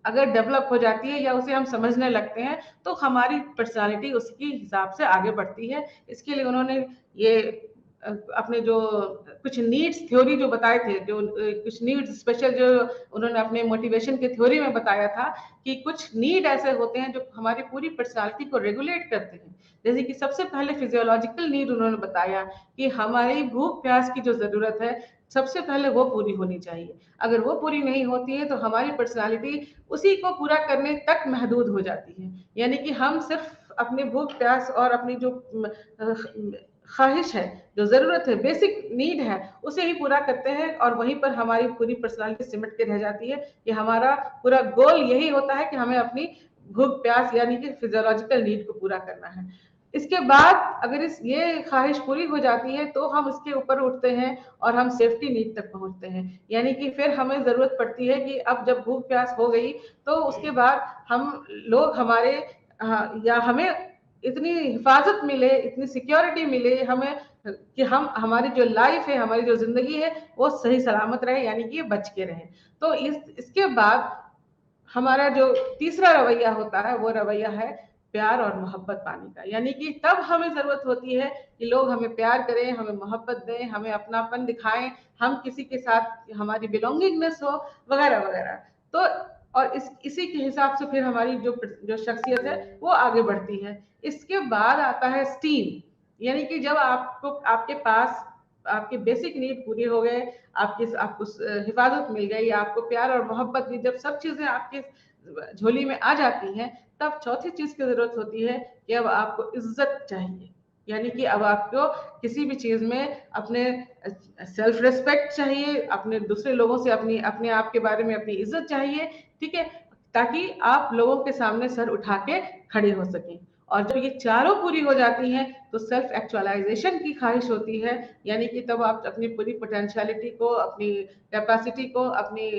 अगर डेवलप हो जाती है या उसे हम समझने लगते हैं तो हमारी पर्सनालिटी उसके हिसाब से आगे बढ़ती है। इसके लिए उन्होंने ये अपने जो कुछ नीड्स थ्योरी जो बताए थे, जो कुछ नीड्स स्पेशल जो उन्होंने अपने मोटिवेशन के थ्योरी में बताया था कि कुछ नीड ऐसे होते हैं जो हमारी पूरी पर्सनालिटी को रेगुलेट करते हैं। जैसे कि सबसे पहले फिजियोलॉजिकल नीड उन्होंने बताया कि हमारी भूख प्यास की जो जरूरत है सबसे पहले वो पूरी होनी चाहिए। अगर वो पूरी नहीं होती है तो हमारी पर्सनालिटी उसी को पूरा करने तक महदूद हो जाती है। यानी कि हम सिर्फ अपनी भूख प्यास और अपनी जो ख्वाहिश है, जो जरूरत है, बेसिक नीड है, उसे ही पूरा करते हैं, और वहीं पर हमारी पूरी पर्सनालिटी सिमट के रह जाती है। कि हमारा पूरा गोल यही होता है कि हमें अपनी भूख प्यास यानी कि फिजियोलॉजिकल नीड को पूरा करना है। इसके बाद अगर ये ख्वाहिश पूरी हो जाती है तो हम इसके ऊपर उठते हैं और हम सेफ्टी नीड तक पहुंचते हैं। यानी कि फिर हमें जरूरत पड़ती है कि अब जब भूख प्यास हो गई तो उसके बाद हम लोग हमारे या हमें इतनी हिफाजत मिले, इतनी सिक्योरिटी मिले हमें कि हम हमारी जो लाइफ है, हमारी जो जिंदगी है वो सही सलामत रहे, यानी कि ये बच के रहे। तो इसके बाद हमारा जो तीसरा रवैया होता है वो रवैया है प्यार और मोहब्बत पाने का। यानी कि तब हमें जरूरत होती है कि लोग हमें प्यार करें, हमें मोहब्बत दें, हमें अपनापन दिखाएं, हम किसी के साथ हमारी बिलोंगिंगनेस हो, वगैरह वगैरह। तो और इसी के हिसाब से फिर हमारी जो शख्सियत है वो आगे बढ़ती है। इसके बाद आता है स्टीम, यानी कि जब आपके पास आपके बेसिक नीड पूरी हो गए, आपको हिफाजत मिल गई, आपको प्यार और मोहब्बत भी, जब सब चीजें आपके झोली में आ जाती हैं, तब चौथी चीज की जरूरत होती है कि अब आपको इज्जत चाहिए। यानी कि अब आपको किसी भी चीज में अपने सेल्फ रिस्पेक्ट चाहिए, अपने दूसरे लोगों से अपने आप के बारे में अपनी इज्जत चाहिए, ठीक है, ताकि आप लोगों के सामने सर उठा के खड़े हो सकें। और जब ये चारों पूरी हो जाती हैं तो सेल्फ एक्चुअलाइजेशन की ख्वाहिश होती है। यानी कि तब आप अपनी पूरी पोटेंशियलिटी को, अपनी कैपेसिटी को, अपनी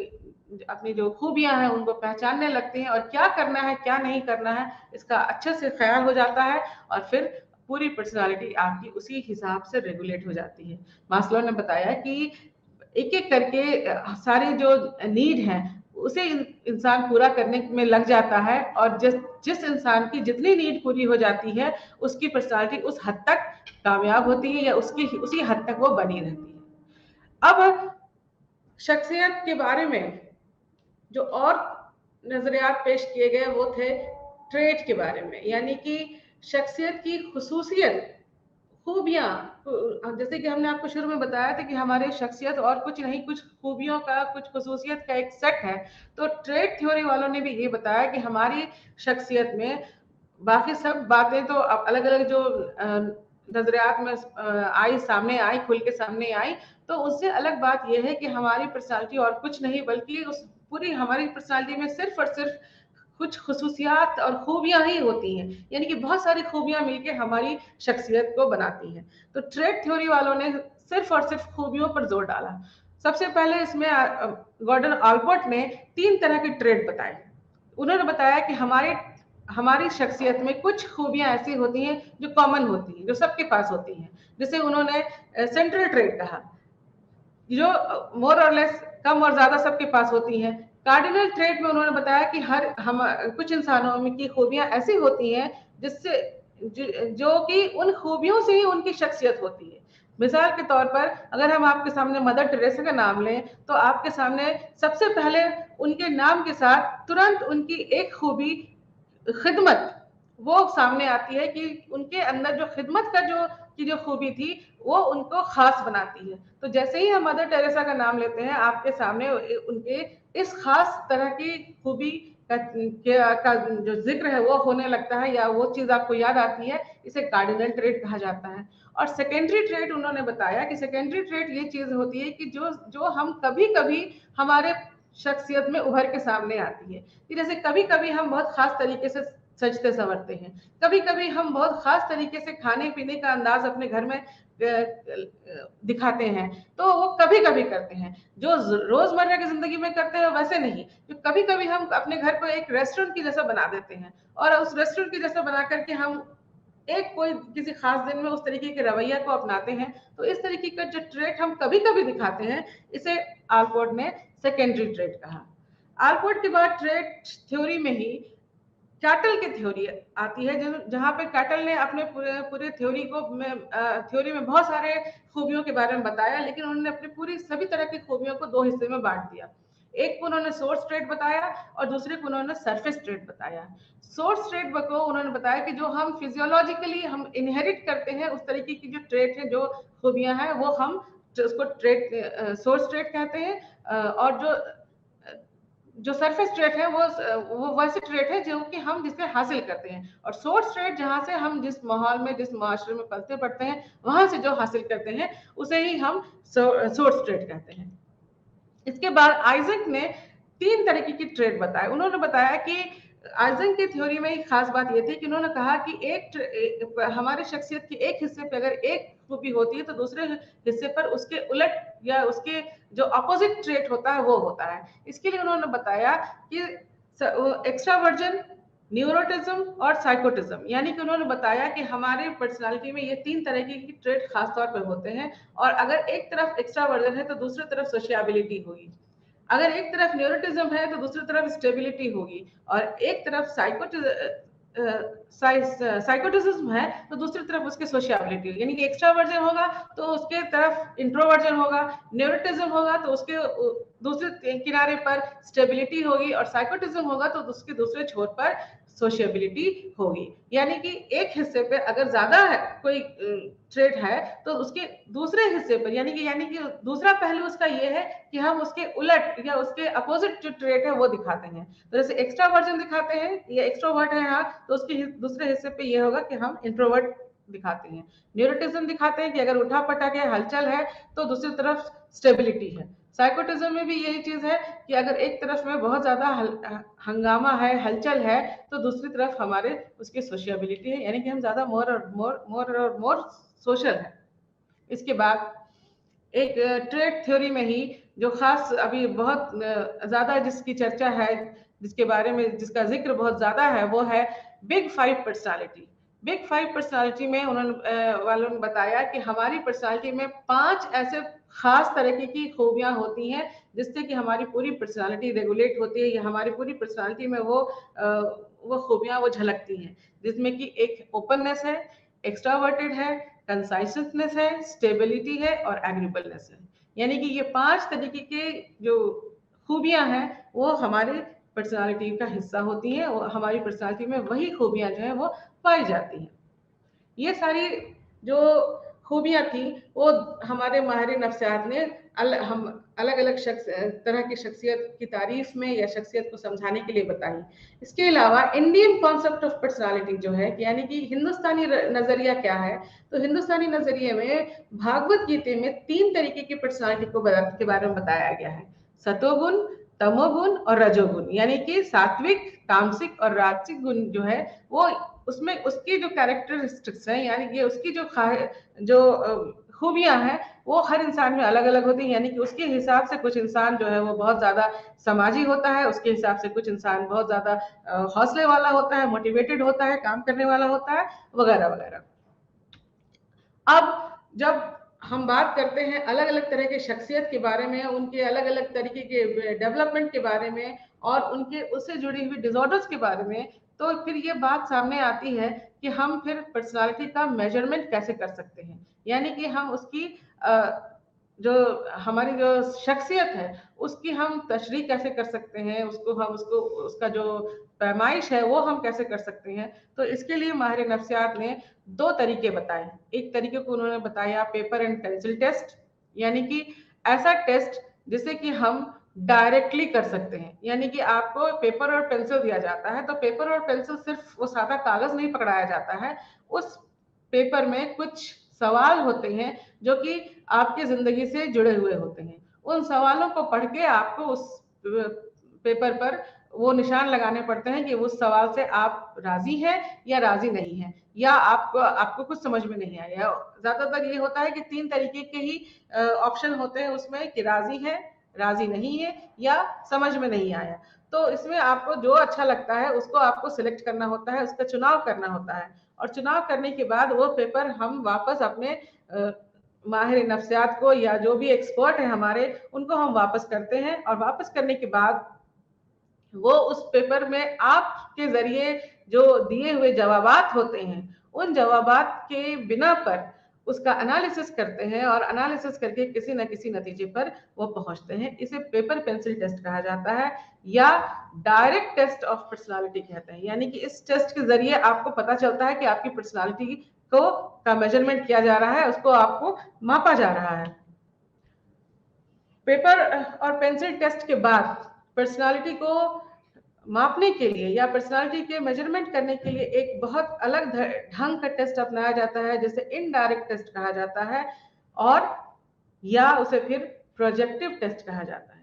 अपनी जो खूबियां हैं उनको पहचानने लगते हैं, और क्या करना है क्या नहीं करना है इसका अच्छे से ख्याल हो जाता है, और फिर पूरी पर्सनालिटी आपकी उसी हिसाब से रेगुलेट हो जाती है। मास्लो ने बताया कि एक एक करके सारे जो नीड हैं उसे इंसान पूरा करने में लग जाता है, और जिस जिस इंसान की जितनी नीड पूरी हो जाती है उसकी पर्सनालिटी उस हद तक कामयाब होती है, या उसकी उसी हद तक वो बनी रहती है। अब शख्सियत के बारे में जो और नजरियात पेश किए गए वो थे ट्रेट के बारे में, यानी कि शख्सियत की खुसूसियत, खूबियां। जैसे कि हमने आपको शुरू में बताया था कि हमारे शख्सियत और कुछ नहीं, कुछ खूबियों का, कुछ खुसूसियत का एक सेट है। तो ट्रेड थ्योरी वालों ने भी ये बताया कि हमारी शख्सियत में बाकी सब बातें तो अलग अलग जो नजरियात में आई, सामने आई, खुल के सामने आई, तो उससे अलग बात यह है कि हमारी पर्सनालिटी और कुछ नहीं बल्कि उस पूरी हमारी पर्सनालिटी में सिर्फ और सिर्फ कुछ खुसूसियात और खूबियां ही होती हैं। यानी कि बहुत सारी खूबियां मिलके हमारी शख्सियत को बनाती हैं। तो ट्रेड थ्योरी वालों ने सिर्फ और सिर्फ खूबियों पर जोर डाला। सबसे पहले इसमें गॉर्डन आल्पोर्ट ने 3 तरह के ट्रेड बताए। उन्होंने बताया कि हमारी शख्सियत में कुछ खूबियां ऐसी होती हैं जो कॉमन होती हैं, जो सबके पास होती हैं। जैसे उन्होंने सेंट्रल ट्रेड कहा, जो मोर और लेस कम और ज्यादा सबके पास होती हैं। कार्डिनल ट्रेड में उन्होंने बताया कि कुछ इंसानों में की खूबियां ऐसी होती हैं जिससे जो कि उन खूबियों से ही उनकी शख्सियत होती है। मिसाल के तौर पर अगर हम आपके सामने मदर टेरेसा का नाम लें तो आपके सामने सबसे पहले उनके नाम के साथ तुरंत उनकी एक खूबी खिदमत वो सामने आती है, कि उनके अंदर जो खिदमत का जो खूबी थी वो उनको खास बनाती है। तो जैसे ही हम मदर टेरेसा का नाम लेते हैं आपके सामने उनके इस खास तरह की खूबी का जो जिक्र है वो होने लगता है, या वो चीज आपको याद आती है, इसे कार्डिनल ट्रेट कहा जाता है। और सेकेंडरी ट्रेट उन्होंने बताया कि सेकेंडरी ट्रेट ये चीज होती है कि जो जो हम कभी कभी हमारे शख्सियत में उभर के सामने आती है, कि जैसे कभी कभी हम बहुत खास तरीके से सजते संवरते हैं, कभी कभी हम बहुत खास तरीके से खाने पीने का अंदाज अपने घर में दिखाते हैं, तो वो कभी कभी करते हैं। जो रोजमर्रा की जिंदगी में करते हैं वैसे नहीं, जो कभी कभी हम अपने घर को एक रेस्टोरेंट की जैसा बना देते हैं, और उस रेस्टोरेंट की जैसा बना करके हम कोई किसी खास दिन में उस तरीके के रवैया को अपनाते हैं। तो इस तरीके का जो ट्रेट हम कभी कभी दिखाते हैं, इसे आल्पोर्ट ने सेकेंडरी ट्रेट कहा। आल्पोर्ट के बाद ट्रेट थ्योरी में ही कैटल की थ्योरी आती है, जहां पे कैटल ने अपने पूरे पूरे थ्योरी में बहुत सारे खूबियों के बारे में बताया, लेकिन उन्होंने अपनी पूरी सभी तरह की खूबियों को 2 हिस्से में बांट दिया। एक को उन्होंने सोर्स ट्रेट बताया और दूसरे को उन्होंने सरफेस ट्रेट बताया। सोर्स ट्रेट को उन्होंने बताया कि जो हम फिजियोलॉजिकली हम इनहेरिट करते हैं उस तरीके की जो ट्रेट है, जो खूबियां हैं, वो हम उसको ट्रेट सोर्स ट्रेट कहते हैं। और जो सरफेस ट्रेट है वो वैसे ट्रेट है जो कि हम जिससे हासिल करते हैं, और सोर्स ट्रेट जहां से हम जिस माहौल में, जिस माशरे में पलते पड़ते हैं, वहां से जो हासिल करते हैं उसे ही हम सोर्स ट्रेट कहते हैं। इसके बाद आइजक ने 3 तरीके की ट्रेट बताए। उन्होंने बताया कि आइजन की थ्योरी में एक खास बात ये थी कि उन्होंने कहा कि हमारे शख्सियत के एक हिस्से पे अगर एक खूबी होती है तो दूसरे हिस्से पर उसके उलट या उसके जो अपोजिट ट्रेट होता है वो होता है। इसके लिए उन्होंने बताया कि एक्स्ट्रावर्जन, न्यूरोटिज्म और साइकोटिज्म, यानी कि उन्होंने बताया कि हमारे पर्सनालिटी में ये 3 तरह की ट्रेट खास तौर पर होते हैं, और अगर एक तरफ एक्स्ट्रावर्जन है तो दूसरी तरफ सोशियबिलिटी होगी, अगर एक तरफ न्यूरोटिज्म है तो दूसरी तरफ स्टेबिलिटी होगी, और एक तरफ साइकोटिज्म है तो दूसरी तरफ उसकी सोशियबिलिटी होगी। यानी कि एक्स्ट्रावर्जन होगा तो उसके तरफ इंट्रोवर्जन होगा, न्यूरोटिज्म होगा तो उसके दूसरे किनारे पर स्टेबिलिटी होगी, और साइकोटिज्म होगा तो उसके दूसरे छोर पर सोशियबिलिटी होगी। यानी कि एक हिस्से पे अगर ज्यादा है कोई ट्रेड है तो उसके दूसरे हिस्से पर यानी कि दूसरा पहलू उसका ये है कि हम उसके उलट या उसके अपोजिट जो ट्रेड है वो दिखाते हैं। तो जैसे एक्स्ट्रावर्जन दिखाते हैं या एक्स्ट्रोवर्ट है हाँ, तो उसके दूसरे हिस्से पे ये होगा कि हम इंट्रोवर्ट दिखाते हैं। न्यूरोटिज्म दिखाते हैं कि अगर उठा पटक है, हलचल है, तो दूसरी तरफ स्टेबिलिटी है। साइकोटिज्म में भी यही चीज है कि अगर एक तरफ में बहुत ज्यादा हंगामा है, हलचल है, तो दूसरी तरफ हमारे उसकी सोशियबिलिटी है, यानी कि हम ज्यादा मोर सोशल है। इसके बाद एक ट्रेड थ्योरी में ही जो खास अभी बहुत ज्यादा जिसकी चर्चा है, जिसके बारे में जिसका जिक्र बहुत ज्यादा है, वो है बिग 5 पर्सनालिटी। बिग 5 पर्सनालिटी में वालों ने बताया कि हमारी पर्सनालिटी में 5 ऐसे खास तरीके की खूबियां होती हैं जिससे कि हमारी पूरी पर्सनालिटी रेगुलेट होती है, या हमारी पूरी पर्सनालिटी में वो खूबियां वो झलकती हैं, जिसमें कि एक ओपननेस है, एक्स्ट्रावर्टेड है, कंसाइसनेस है, स्टेबिलिटी है और एग्रीबलनेस है। यानी कि ये 5 तरीके के जो खूबियां हैं वो हमारे पर्सनालिटी का हिस्सा होती हैं, और हमारी पर्सनालिटी में वही खूबियां जो है वो पाई जाती हैं। ये सारी जो खूबियां थी वो हमारे माहिर नफ्सियात ने हम अलग अलग तरह की शख्सियत की तारीफ में या शख्सियत को समझाने के लिए बताई। इसके अलावा इंडियन कॉन्सेप्ट ऑफ पर्सनालिटी जो है, यानी कि हिंदुस्तानी नजरिया क्या है, तो हिंदुस्तानी नजरिए में भागवत गीता में 3 तरीके की पर्सनालिटी के बारे में बताया गया है, सतोगुण, तमोगुण और रजोगुण। यानी कि सात्विक, तामसिक और राजसिक गुण जो है वो उसमें उसकी जो कैरेक्टरिस्टिक्स हैं, यानी कि उसकी जो खूबियां हैं वो हर इंसान में अलग अलग होती हैं। यानी कि उसके हिसाब से कुछ इंसान जो है वो बहुत ज्यादा समाजी होता है, उसके हिसाब से कुछ इंसान बहुत ज्यादा हौसले वाला होता है, मोटिवेटेड होता है, काम करने वाला होता है, वगैरह वगैरह। अब जब हम बात करते हैं अलग अलग तरह के शख्सियत के बारे में, उनके अलग अलग तरीके के डेवलपमेंट के बारे में और उनके उससे जुड़ी हुई डिसऑर्डर्स के बारे में, तो फिर ये बात सामने आती है कि हम फिर पर्सनालिटी का मेजरमेंट कैसे कर सकते हैं। यानी कि हम उसकी जो हमारी जो शख्सियत है उसकी हम तशरीह कैसे कर सकते हैं, उसको उसका जो पैमाइश है वो हम कैसे कर सकते हैं। तो इसके लिए माहिर नफ्सियात ने 2 तरीके बताए। एक तरीके को उन्होंने बताया पेपर एंड पेंसिल टेस्ट, यानी कि ऐसा टेस्ट जिसे कि हम डायरेक्टली कर सकते हैं। यानी कि आपको पेपर और पेंसिल दिया जाता है, तो पेपर और पेंसिल सिर्फ वो सादा कागज नहीं पकड़ाया जाता है, उस पेपर में कुछ सवाल होते हैं जो कि आपकी जिंदगी से जुड़े हुए होते हैं। उन सवालों को पढ़ के आपको उस पेपर पर वो निशान लगाने पड़ते हैं कि उस सवाल से आप राजी हैं या राजी नहीं है, या आपको कुछ समझ में नहीं आया। ज्यादातर ये होता है कि 3 तरीके के ही ऑप्शन होते हैं उसमें, कि राजी है, राजी नहीं है या समझ में नहीं आया। तो इसमें आपको जो अच्छा लगता है उसको आपको सिलेक्ट करना होता है, उसका चुनाव करना होता है, और चुनाव करने के बाद वो पेपर हम वापस अपने माहिर नफ्सियात को या जो भी एक्सपर्ट है हमारे, उनको हम वापस करते हैं, और वापस करने के बाद वो उस पेपर में आपके जरिए जो दिए हुए जवाबात होते हैं उन जवाबात के बिना पर उसका एनालिसिस करते हैं, और एनालिसिस करके किसी न किसी नतीजे पर वो पहुंचते हैं। इसे पेपर पेंसिल टेस्ट कहा जाता है, या डायरेक्ट टेस्ट ऑफ पर्सनालिटी कहते हैं। यानी कि इस टेस्ट के जरिए आपको पता चलता है कि आपकी पर्सनालिटी का मेजरमेंट किया जा रहा है, उसको आपको मापा जा रहा है। पेपर और पेंसिल टेस्ट के बाद पर्सनालिटी को मापने के लिए या पर्सनालिटी के मेजरमेंट करने के लिए एक बहुत अलग ढंग का टेस्ट अपनाया जाता है, जिसे इनडायरेक्ट टेस्ट कहा जाता है, और या उसे फिर प्रोजेक्टिव टेस्ट कहा जाता है।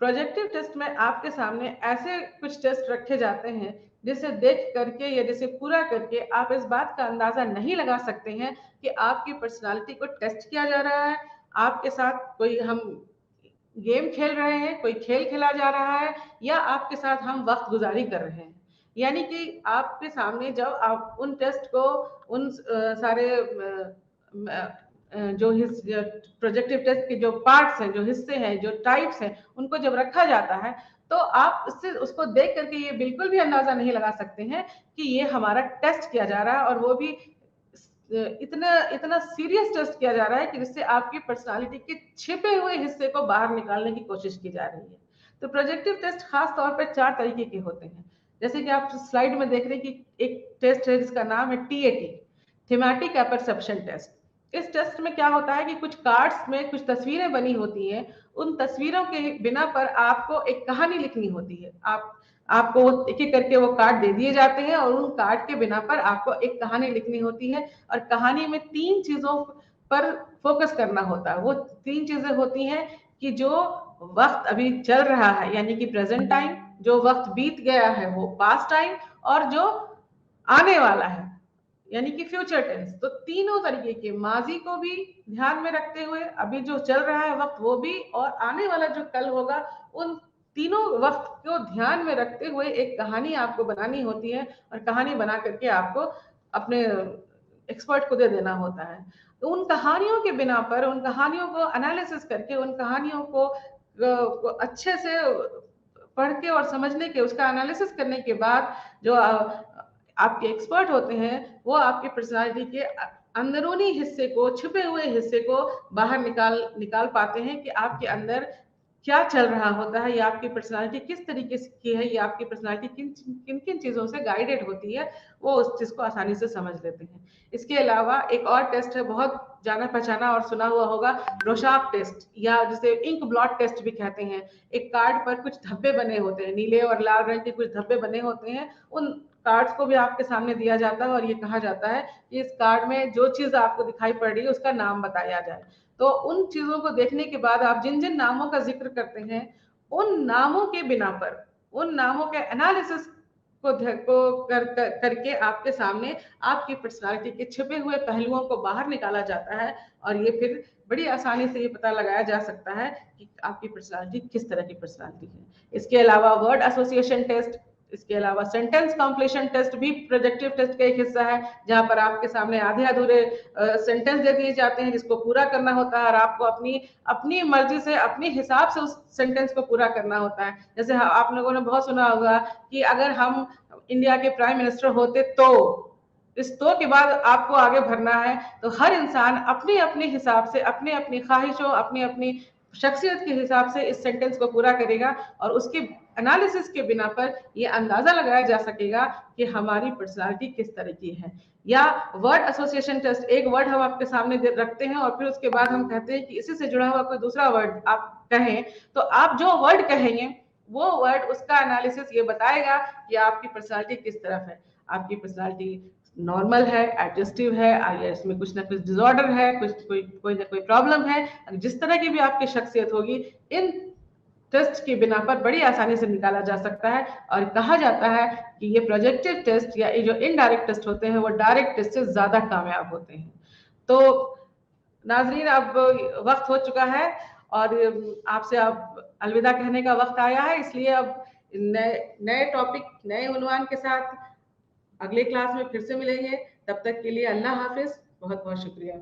प्रोजेक्टिव टेस्ट में आपके सामने ऐसे कुछ टेस्ट रखे जाते हैं जिसे देख करके या जिसे पूरा करके आप इस बात का अंदाजा नहीं लगा सकते हैं कि आपकी पर्सनालिटी को टेस्ट किया जा रहा है, आपके साथ कोई हम गेम खेल रहे हैं, कोई खेल खेला जा रहा है, या आपके साथ हम वक्त गुजारी कर रहे हैं। यानी कि आपके सामने जब आप उन टेस्ट को, उन सारे जो प्रोजेक्टिव टेस्ट के जो पार्ट्स हैं, जो हिस्से हैं, जो टाइप्स हैं, उनको जब रखा जाता है तो आप उससे उसको देख करके ये बिल्कुल भी अंदाजा नहीं लगा सकते हैं कि ये हमारा टेस्ट किया जा रहा है, और वो भी इतना इतना सीरियस टेस्ट किया जा रहा है कि जिससे आपकी पर्सनालिटी के छिपे हुए हिस्से को बाहर निकालने की कोशिश की जा रही है। तो प्रोजेक्टिव टेस्ट खास तौर पर 4 तरीके के होते हैं। जैसे कि आप स्लाइड में देख रहे हैं कि एक टेस्ट है जिसका नाम है TAT, थीमेटिक अपरसेप्शन टेस्ट। इस टेस्ट में क्या होता है कि कुछ कार्ड्स में कुछ तस्वीरें बनी होती हैं, उन तस्वीरों के बिना पर आपको एक कहानी लिखनी होती है। आपको एक एक करके वो कार्ड दे दिए जाते हैं और उन कार्ड के बिना पर आपको एक कहानी लिखनी होती है, और कहानी में 3 चीजों पर फोकस करना होता है। वो 3 चीजें होती हैं कि जो वक्त अभी चल रहा है यानी कि प्रेजेंट टाइम, जो वक्त बीत गया है वो पास्ट टाइम, और जो आने वाला है यानी कि फ्यूचर टेंस। तो तीनों तरीके के, माजी को भी ध्यान में रखते हुए, अभी जो चल रहा है वक्त वो भी, और आने वाला जो कल होगा, उन तीनों वक्त को ध्यान में रखते हुए एक कहानी आपको बनानी होती है, और कहानी बना करके आपको अपने एक्सपर्ट को दे देना होता है। तो उन कहानियों के बिना पर, उन कहानियों को एनालिसिस करके, उन कहानियों को अच्छे से पढ़ के और समझने के, उसका एनालिसिस करने के बाद जो आपके एक्सपर्ट होते हैं वो आपकी पर्सनालिटी के अंदरूनी हिस्से को, छुपे हुए हिस्से को बाहर निकाल पाते हैं कि आपके अंदर क्या चल रहा होता है, या आपकी पर्सनालिटी किस तरीके की है, या आपकी पर्सनालिटी किन किन चीजों से गाइडेड होती है, वो उस चीज को आसानी से समझ लेते हैं। इसके अलावा एक और टेस्ट है, बहुत जाना पहचाना और सुना हुआ होगा, रोशाप टेस्ट, या जिसे इंक ब्लॉट टेस्ट भी कहते हैं। एक कार्ड पर कुछ धब्बे बने होते हैं, नीले और लाल रंग के कुछ धब्बे बने होते हैं। उन कार्ड्स को भी आपके सामने दिया जाता है और ये कहा जाता है कि इस कार्ड में जो चीज आपको दिखाई पड़ रही है उसका नाम बताया जाए। तो उन चीजों को देखने के बाद आप जिन जिन नामों का जिक्र करते हैं, उन नामों के बिना पर, उन नामों के एनालिसिस करके आपके सामने आपकी पर्सनालिटी के छिपे हुए पहलुओं को बाहर निकाला जाता है, और ये फिर बड़ी आसानी से ये पता लगाया जा सकता है कि आपकी पर्सनालिटी किस तरह की पर्सनालिटी है। इसके अलावा वर्ड एसोसिएशन टेस्ट, इसके अलावा सेंटेंस कंप्लीशन टेस्ट भी प्रोजेक्टिव टेस्ट का एक हिस्सा है, जहां पर आपके सामने आधे अधूरे सेंटेंस दे दिए जाते हैं जिसको पूरा करना होता है, और आपको अपनी अपनी मर्जी से, अपने हिसाब से उस सेंटेंस को पूरा करना होता है। जैसे आप लोगों ने बहुत सुना होगा कि अगर हम इंडिया के प्राइम मिनिस्टर होते तो, इस तो के बाद आपको आगे भरना है। तो हर इंसान अपने अपने हिसाब से, अपने अपनी ख्वाहिशों, अपनी अपनी शख्सियत के हिसाब से इस सेंटेंस को पूरा करेगा, और उसके एनालिसिस के बिना पर यह अंदाजा लगाया जा सकेगा कि हमारी पर्सनालिटी किस तरह की है। या वर्ड एसोसिएशन टेस्ट, एक वर्ड हम आपके सामने रखते हैं और फिर उसके बाद हम कहते हैं कि इसी से जुड़ा हुआ कोई दूसरा वर्ड आप कहें, तो आप जो वर्ड कहेंगे वो वर्ड, उसका एनालिसिस ये बताएगा कि आपकी पर्सनालिटी किस तरफ है। आपकी पर्सनालिटी नॉर्मल है, एडजस्टिव है, या इसमें कुछ ना कुछ डिसऑर्डर है, कोई ना कोई प्रॉब्लम है। जिस तरह की भी आपकी शख्सियत होगी, इन टेस्ट के बिना पर बड़ी आसानी से निकाला जा सकता है। और कहा जाता है कि ये प्रोजेक्टिव टेस्ट या ये जो इनडायरेक्ट टेस्ट होते हैं वो डायरेक्ट टेस्ट से ज्यादा कामयाब होते हैं। तो नाजरीन, अब वक्त हो चुका है और आपसे अब अलविदा कहने का वक्त आया है, इसलिए अब नए नए टॉपिक, नए उन्वान के साथ अगले क्लास में फिर से मिलेंगे। तब तक के लिए अल्लाह हाफिज, बहुत बहुत शुक्रिया।